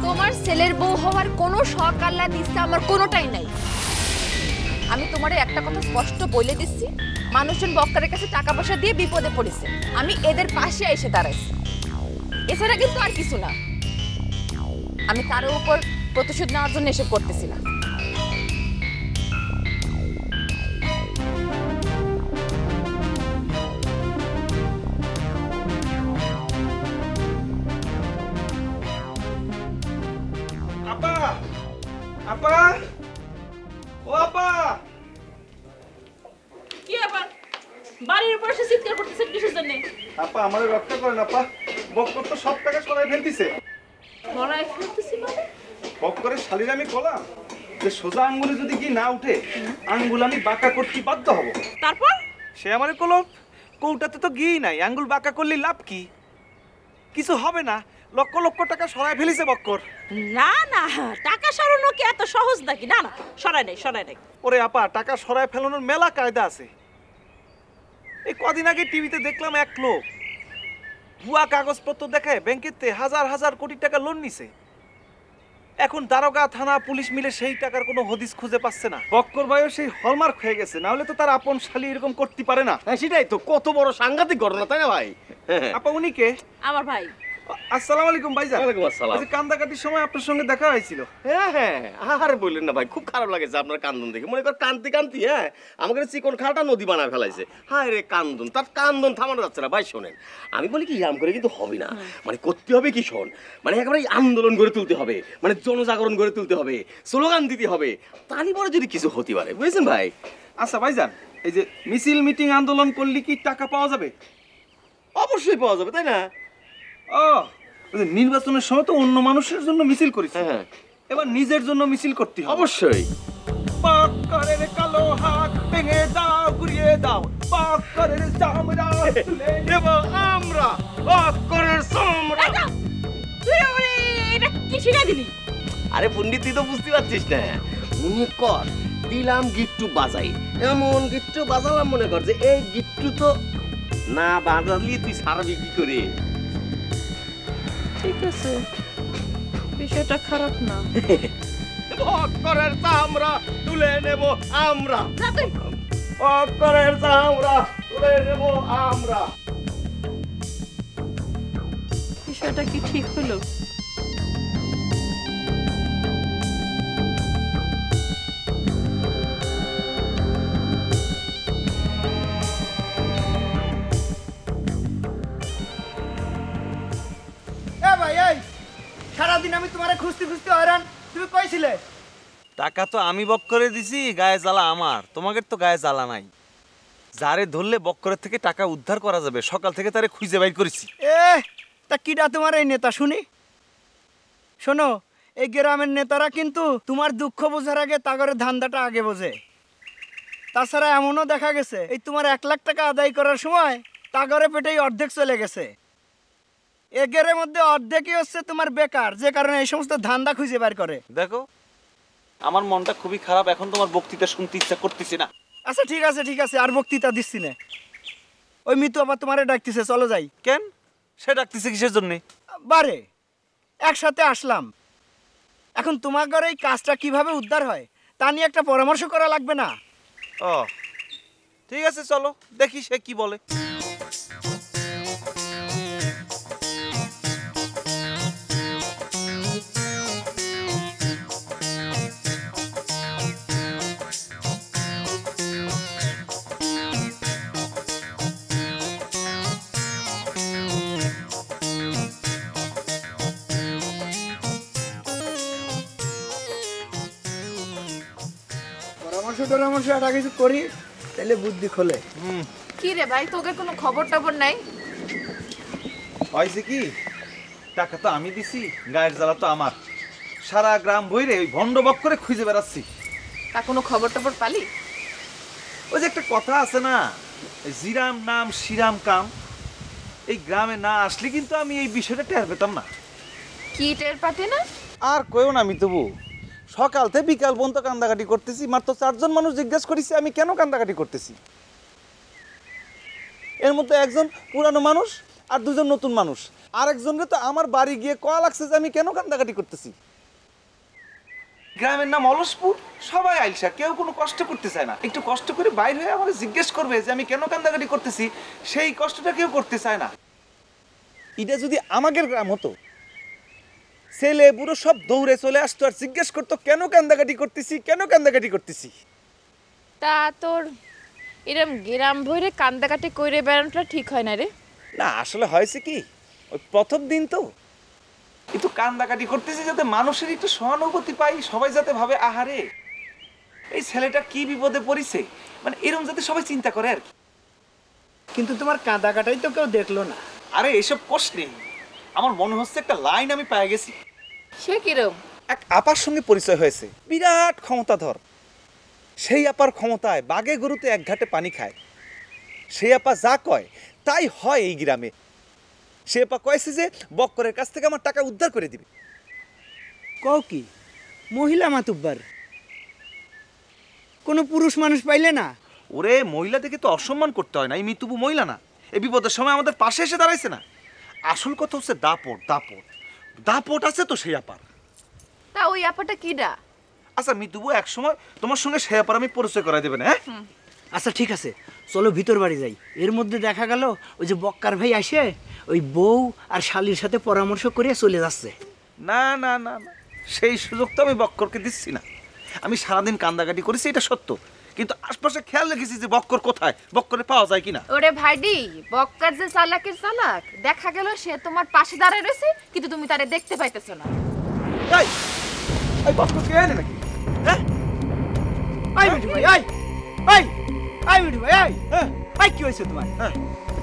তোমার ছেলের বউ হওয়ার কোনো শখ আল্লাহ দিচ্ছে আমার কোনোটাই নাই। আমি তোমারে একটা কথা স্পষ্ট বলে দিচ্ছি, মানুষজন বক্কারের কাছে টাকা পয়সা দিয়ে বিপদে পড়েছে, আমি এদের পাশে এসে দাঁড়াইছি, এছাড়া কিন্তু আর কিছু না। আমি কারো উপর প্রতিশোধ নেওয়ার জন্য এসব করতেছি না। আপা আপা ও আপা কি আবার বাড়ির উপর এসে চিৎকার করতেছেন কিসের জন্য? আপা আমারে রক্ষা করেন আপা, বক্কর তো সব টাকা সরাই ফেলতিছে। সরাই ফেলতেছি মানে? বক্করের শালীর আমি বললাম যে সোজা আঙ্গুলে যদি কি না উঠে আঙ্গুল আমি বাঁকা করতে বাধ্য হব। তারপর সে আমারে কলম কৌটাতে তো গিয়েই নাই, আঙ্গুল বাঁকা করলে লাভ কি? কিছু হবে না, লক্ষ লক্ষ টাকা সরাই ফেলিছে বক্কর। না না, টাকা সরানো কি এত সহজ নাকি? না না, সরাই নাই। ওরে আপা, টাকা সরাই ফেলানোর মেলা কায়দা আছে। এই কদিন আগে টিভিতে দেখলাম এক লোক ভুয়া কাগজপত্র দেখায় ব্যাংকেতে হাজার হাজার কোটি টাকা লোন নিছে। এখন দারোগা থানা পুলিশ মিলে সেই টাকার কোনো হদিস খুঁজে পাচ্ছে না। বক্কর ভাইও সেই হলমার্ক হয়ে গেছে, না হলে তো তার আপন শালী এরকম করতে পারে না। হ্যাঁ সেটাই তো, কত বড় সাংঘাতিক ঘটনা, তাই না ভাই? আপা উনি কে? আমার ভাই। আসসালামু আলাইকুম ভাইজান। ওয়ালাইকুম আসসালাম। আচ্ছা, কান্দাকাটির সময় আপনার সঙ্গে দেখা হয়েছিল। হ্যাঁ আর বললেন না ভাই, খুব খারাপ লাগেছে আপনার কান্দন দেখে। মনে কর কান্তি হ্যাঁ আমাকে চিকন খালটা নদী বানায় ফেলাইছে। হায় রে কান্দন, তার কান্দন থামানো যাচ্ছে না। ভাই শোনেন, আমি বলি কি ইয়াম করে কিন্তু হবে না, মানে করতে হবে কি শোন, মানে একেবারে আন্দোলন গড়ে তুলতে হবে, মানে জনজাগরণ গড়ে তুলতে হবে, স্লোগান দিতে হবে, তারই পরে যদি কিছু হতে পারে, বুঝছেন ভাই? আচ্ছা ভাইজান, এই যে মিছিল মিটিং আন্দোলন করলে কি টাকা পাওয়া যাবে? অবশ্যই পাওয়া যাবে, তাই না? ও নির্বাচনের সময় তো অন্য মানুষের জন্য মিছিল করিস, এবার নিজের জন্য মিছিল করতে হবে। অবশ্যই। বক্করের কালো হাত ভেঙে দাও, ঘুরিয়ে দাও, বক্করের চামড়া তুলে নেব আমরা, বক্করের চামড়া। তুই এটা কি শিখাই দিলি? আরে পণ্ডিত, তুই তো বুঝতে পারছিস না। মনে কর দিলাম গিট্টু বাজাই, এমন গিট্টু বাজালাম মনে কর যে এই গিট্টু তো না বাজালি তুই সারবি কি করে? ঠিক আছে, বিষয়টা খারাপ না। বক্করের চামড়া তুলে নেব আমরা, বক্করের চামড়া তুলে নেব আমরা। বিষয়টা কি ঠিক হলো? সারাদিন আমি তোমারে খুঁজতে খুঁজতে হয়রান, তুমি কইছিলে? টাকা তো আমি বক্করে দিছি, গায়ে জ্বালা আমার, তোমাদের তো গায়ে জ্বালা নাই। যারে ধরলে বক্করের থেকে টাকা উদ্ধার করা যাবে, সকাল থেকে তারে খুঁজে বাইর করেছি। তা কিডা তোমার এই নেতা শুনি? শোনো, এই গ্রামের নেতারা কিন্তু তোমার দুঃখ বোঝার আগে তাগরের ধান্দাটা আগে বোঝে। তাছাড়া এমনও দেখা গেছে এই তোমার 1 লাখ টাকা আদায় করার সময় তাগরে পেটেই অর্ধেক চলে গেছে। এগের মধ্যে অর্ধেকই হচ্ছে তোমার বেকার, যে কারণে এই সমস্ত ধান্দা খুঁজে বের করে। দেখো আমার মনটা খুবই খারাপ, এখন তোমার বক্তৃতা শুনতে ইচ্ছা করতেছি না। আচ্ছা ঠিক আছে, আর বক্তৃতা দিচ্ছি না। ওই মিতু আবার তোমারে ডাকতেছে, চলো যাই। কেন সে ডাকতেছে কিসের জন্য? বারে একসাথে আসলাম, এখন তোমার ঘরে এই কাজটা কিভাবে উদ্ধার হয় তা নিয়ে একটা পরামর্শ করা লাগবে না? ও ঠিক আছে, চলো দেখি সে কি বলে। পরামর্শ একটা কিছু করি, তাহলে বুদ্ধি খোলে। কি রে ভাই, তোকে কোনো খবর টবর নাই? হয়েছে কি, টাকা তো আমি দিছি, গায়ের জ্বালা তো আমার, সারা গ্রাম বইরে ওই ভণ্ড বক্করে খুঁজে বেড়াচ্ছি। তা কোনো খবর টবর পালি? ওই যে একটা কথা আছে না, জিরাম নাম শিরাম কাম, এই গ্রামে না আসলে কিন্তু আমি এই বিষয়টা টের পেতাম না। কি টের পাতে না? আর কইও না, আমি তবু সকাল থেকে বিকাল পর্যন্ত কান্দাকাটি করতেছি, মাত্র 4 জন মানুষ জিজ্ঞাসা করেছি আমি কেন কান্দাকাটি করতেছি। এর মধ্যে একজন পুরানো মানুষ আর 2 জন নতুন মানুষ, আরেকজনের তো আমার বাড়ি গিয়ে কয়া লাগছে যে আমি কেন কান্দাকাটি করতেছি। গ্রামের নাম অলসপুর, সবাই আইলসা, কেউ কোনো কষ্ট করতে চায় না। একটু কষ্ট করে বাইরে হয়ে আমাকে জিজ্ঞেস করবে যে আমি কেন কান্দাকাটি করতেছি, সেই কষ্টটা কেউ করতে চায় না। এটা যদি আমাদের গ্রাম হতো, ছেলে বুড়ো সব দৌড়ে চলে আসতো আর জিজ্ঞেস করতো কেন কান্দাকাটি করতেছি, কেন কান্দাকাটি করতেছি। তা তোর এরম গ্রাম ভরে কান্দাকাটি কইরে বেড়ানোটা ঠিক হয় না রে। না আসলে হয়েছে কি, ওই প্রথম দিন তো একটু কান্দাকাটি করতেছি যাতে মানুষের একটু সহানুভূতি পাই, সবাই যাতে ভাবে আহারে এই ছেলেটা কি বিপদে পড়েছে, মানে এরকম যাতে সবাই চিন্তা করে আর কি। কিন্তু তোমার কাঁদাকাটাই তো কেউ দেখলো না। আরে এসব কোষ নেই, আমার মনে হচ্ছে একটা লাইন আমি পেয়ে গেছি। সে কিরম? এক আপার সঙ্গে পরিচয় হয়েছে, বিরাট ক্ষমতাধর। সেই আপার ক্ষমতায় বাগে গরুতে এক ঘাটে পানি খায়। সেই আপা যা কয় তাই হয় এই গ্রামে। সে আপা কয়েছে যে বক্করের কাছ থেকে আমার টাকা উদ্ধার করে দিবে। কও কি মহিলা মাতুব্বার, কোনো পুরুষ মানুষ পাইলে না? ওরে মহিলা থেকে তো অসম্মান করতে হয় না, এই মৃত্যুবু মহিলা না, এই বিপদের সময় আমাদের পাশে এসে দাঁড়াইছে না। আসল কথা হচ্ছে দাপট, দাপট দাপট আছে তো সেই আপার। তা ওই আপাটা কিডা? আচ্ছা মৃত্যুবু এক সময় তোমার সঙ্গে সেই আপার আমি পরিচয় করাই দেবেন। হ্যাঁ আচ্ছা ঠিক আছে, চলো ভিতর বাড়ি যাই। এর মধ্যে দেখা গেল ওই যে বক্কার ভাই আসে ওই বউ আর শালির সাথে পরামর্শ করে চলে যাচ্ছে। না না না না, সেই সুযোগ তো আমি বক্করকে দিচ্ছি না। আমি সারাদিন কান্দাকাটি করেছি এটা সত্য, কিন্তু আশপাশে খেয়াল রেখেছি যে বক্কর কোথায়, বক্করে পাওয়া যায় কিনা। ওরে ভাইডি, বক্কার যে চালাকের চালাক, দেখা গেল সে তোমার পাশে দাঁড়ায় রয়েছে কিন্তু তুমি তারে দেখতে পাইতেছো না। এই এই বক্কর কে আনে নাকি? হ্যাঁ আই মিঠু ভাই, আই আই আই মিঠু ভাই, আই আই কি হয়েছে তোমার?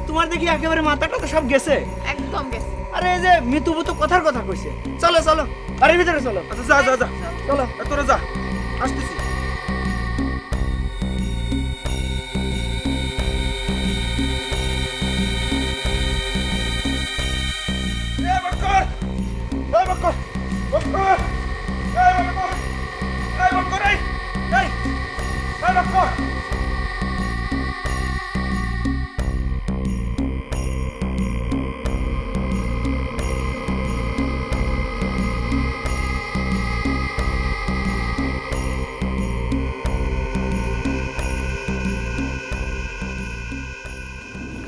তোমার দেখি একেবারে মাথাটা তো সব গেছে। একদম গেছে। আরে এই যে মিতুবু তো কথার কথা কইছে। চলো চলো বাড়ির ভিতরে চলো। আচ্ছা যা যা যা, চলো তোরা যা, আসতেছি।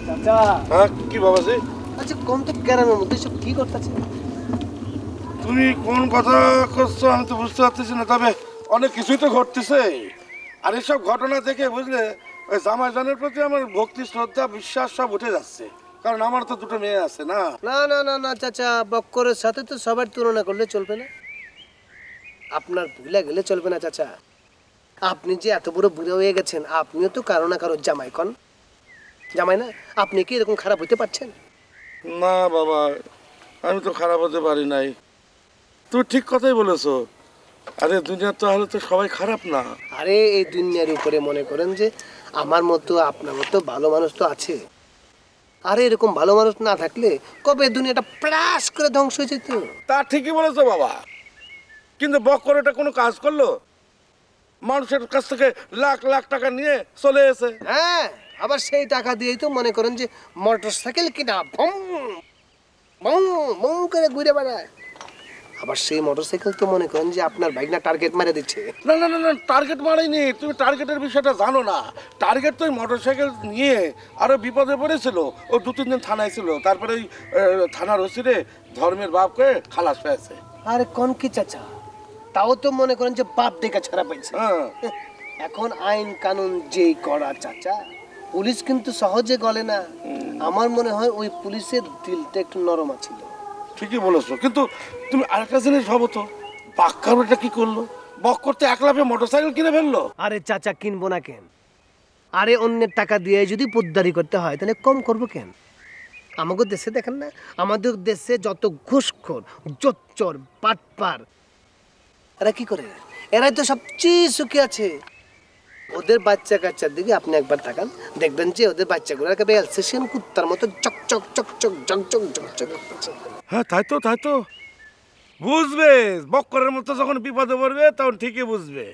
চাচা। হ্যাঁ কি বাবাজি? আচ্ছা কোন তো গ্রামের মধ্যে সব কি করতেছে? তুমি কোন কথা করছো আমি তো বুঝতে পারতেছি না, তবে অনেক কিছুই তো ঘটতেছে। আর এসব ঘটনা দেখে বুঝলে ওই জামাইজানের প্রতি আমার ভক্তি শ্রদ্ধা বিশ্বাস সব উঠে যাচ্ছে, কারণ আমার তো দুটো মেয়ে আছে না। না না না না চাচা, বক্করের সাথে তো সবার তুলনা করলে চলবে না, আপনার ভুলে গেলে চলবে না চাচা। আপনি যে এত বড় বুড়ো হয়ে গেছেন, আপনিও তো কারো না কারো জামাই কন, জামাই না? আপনি কি এরকম খারাপ হতে পারছেন? না বাবা, আমি তো খারাপ হতে পারি নাই, তুমি ঠিক কথাই বলেছো। আরে দুনিয়ার তো হলে তো সবাই খারাপ না। আরে এই দুনিয়ার উপরে মনে করেন যে আমার মতো আপনার মতো ভালো মানুষ তো আছে। আরে এরকম ভালো মানুষ না থাকলে কবে দুনিয়াটা প্লাস করে ধ্বংস হয়ে যেত। তা ঠিকই বলেছো বাবা, কিন্তু বক্কর এটা কোনো কাজ করলো? মানুষের কাছ থেকে লাখ লাখ টাকা নিয়ে চলে এসে, হ্যাঁ, আবার সেই টাকা দিয়েই তো মনে করেন যে মোটর সাইকেল কিনা ভম ভম ভম করে ঘুরে বেড়ায়। আবার সেই মোটর সাইকেল তো মনে করেন যে আপনার বাইক না টার্গেট মারে দিচ্ছে। না না না না, টার্গেট মারাইনি, তুমি টার্গেটের বিষয়টা জানো না। টার্গেট তো ওই মোটর সাইকেল নিয়ে আরো বিপদে পড়েছিল, ও 2-3 দিন থানায় ছিল, তারপরে ওই থানার ওসিরে ধর্মের বাপকে খালাস পেয়েছে। আরে কোন কি চাচা, তাও তো মনে করেন যে বাপ দেখা ছাড়া পাইছে। এখন আইন কানুন যেই করা চাচা, পুলিশ কিন্তু সহজে গলে না। আমার মনে হয় ওই পুলিশের দিলটা একটু নরম ছিল। ঠিকই বলেছো, কিন্তু তুমি আরেকটা জিনিস ভাবো তো, বাক্কার ওটা কি করলো? বক্কর তো 1 লাফে মোটর সাইকেল কিনে ফেললো। আরে চাচা কিনবো না কেন? আরে অন্যের টাকা দিয়ে যদি পোদ্দারি করতে হয় তাহলে কম করবো কেন? আমাদের দেশে দেখেন না, আমাদের দেশে যত ঘুষখোর, জোচ্চোর, পাটপার, এরা কি করে? এরাই তো সবচেয়ে সুখী আছে। ওদের বাচ্চা কাচ্চার দিকে আপনি একবার তাকান, দেখবেন যে ওদের বাচ্চাগুলো একেবারে অ্যালসেশিয়ান কুত্তার মতো চকচক চকচক ঝকঝক ঝকঝক করছে। হ্যাঁ তাই তো, তাই তো বুঝবে। বক্করের মতো যখন বিপদে পড়বে তখন ঠিকই বুঝবে।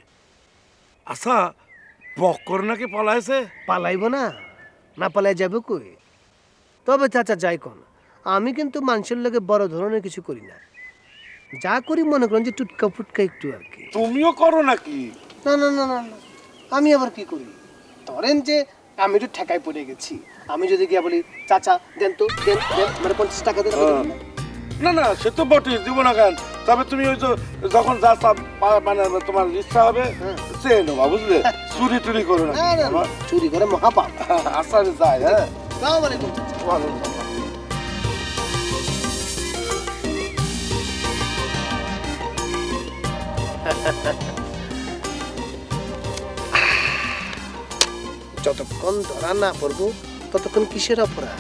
আচ্ছা বক্কর নাকি পালাইছে? পালাইব না, না পালাই যাবে কই? তবে চাচা যাই কোন, আমি কিন্তু মানুষের লোকে বড় ধরনের কিছু করি না, যা করি মনে করেন যে টুটকা ফুটকা একটু আর কি। তুমিও করো নাকি? না না না না না, আমি আবার কি করি? ধরেন যে আমি একটু ঠেকায় পড়ে গেছি, আমি যদি গিয়ে বলি চাচা দেন তো, দেন দেন, মানে 50 টাকা দেন, না না সে তো বটে দিব না কেন, তবে তুমি ওই যখন যা মানে তোমার ইচ্ছা হবে সে নেবা, বুঝলে? চুরি টুরি করো না, চুরি করে মহাপাপ। আচ্ছা যাই, হ্যাঁ। আসসালামু আলাইকুম। যতক্ষণ ধরা না পড়বো ততক্ষণ কিসের অপরাধ?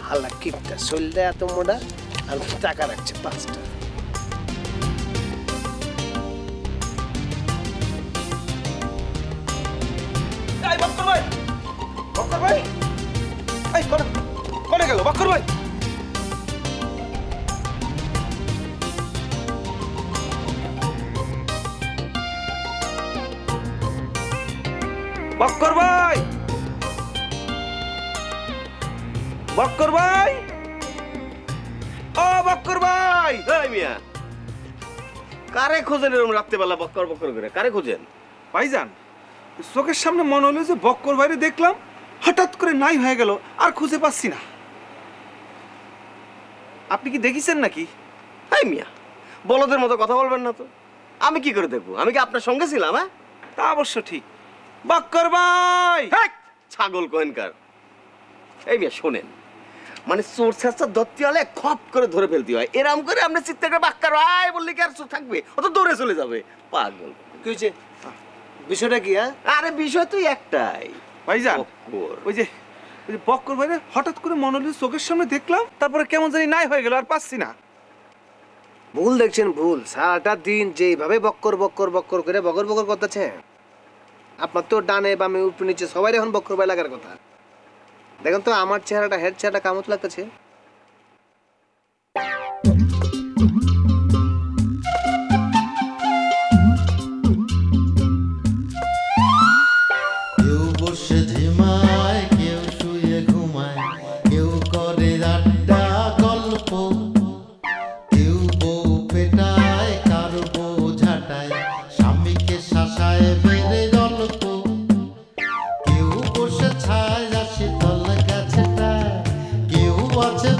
হালা কিপটা শরীরটা এত মোটা আর টাকা রাখছে 5টা। করে গেল বাক্কর ভাই। বক্কর ভাই, বক্কর ভাই, ও বক্কর ভাই। এই মিয়া, কারে খোঁজেন এরকম রাত্রেবেলা বক্কর বক্কর করে? কারে খোঁজেন? ভাইজান, চোখের সামনে মনে হলো যে বক্কর ভাইরে দেখলাম, হঠাৎ করে নাই হয়ে গেল, আর খুঁজে পাচ্ছি না। আপনি কি দেখেছেন নাকি? এই মিয়া, বলদের মতো কথা বলবেন না তো। আমি কি করে দেখবো? আমি কি আপনার সঙ্গে ছিলাম? হ্যাঁ, তা অবশ্য ঠিক। বক্কর ভাই, ছাগল কোহেনকার। এই মিয়া শোনেন, মানে চোর ছেঁচা ধরতে হলে খপ করে ধরে ফেলতে হয়। এরম করে আপনি চিত্তে করে বাক্কার ভাই বললে কি আর চোর থাকবে? ও তো দৌড়ে চলে যাবে। পাগল। কি হয়েছে? বিষয়টা কি? আরে বিষয় তো একটাই ভাইজান, ওই যে বক্কর ভাইরে হঠাৎ করে মনে হলো চোখের সামনে দেখলাম, তারপরে কেমন জানি নাই হয়ে গেল, আর পাচ্ছি না। ভুল দেখছেন, ভুল। সারাটা দিন যেভাবে বক্কর বক্কর বক্কর করে বকর বকর করতেছে, আপনার তো ডানে বামে উপরে নিচে সবাই এখন বক্কর ভাই লাগার কথা। দেখেন তো আমার চেহারাটা, হেড চেহারাটা কেমন লাগতেছে। কেউ বসে ঝিমায়, কেউ শুয়ে ঘুমায়, কেউ করে আড্ডা গল্প, কেউ বউ পেটায়, কারো বউ ঝাঁটায়, স্বামীকে শাসায় বেড়ে গল্প, কেউ বসে ছায় শীতল গাছটায়, কেউ আছে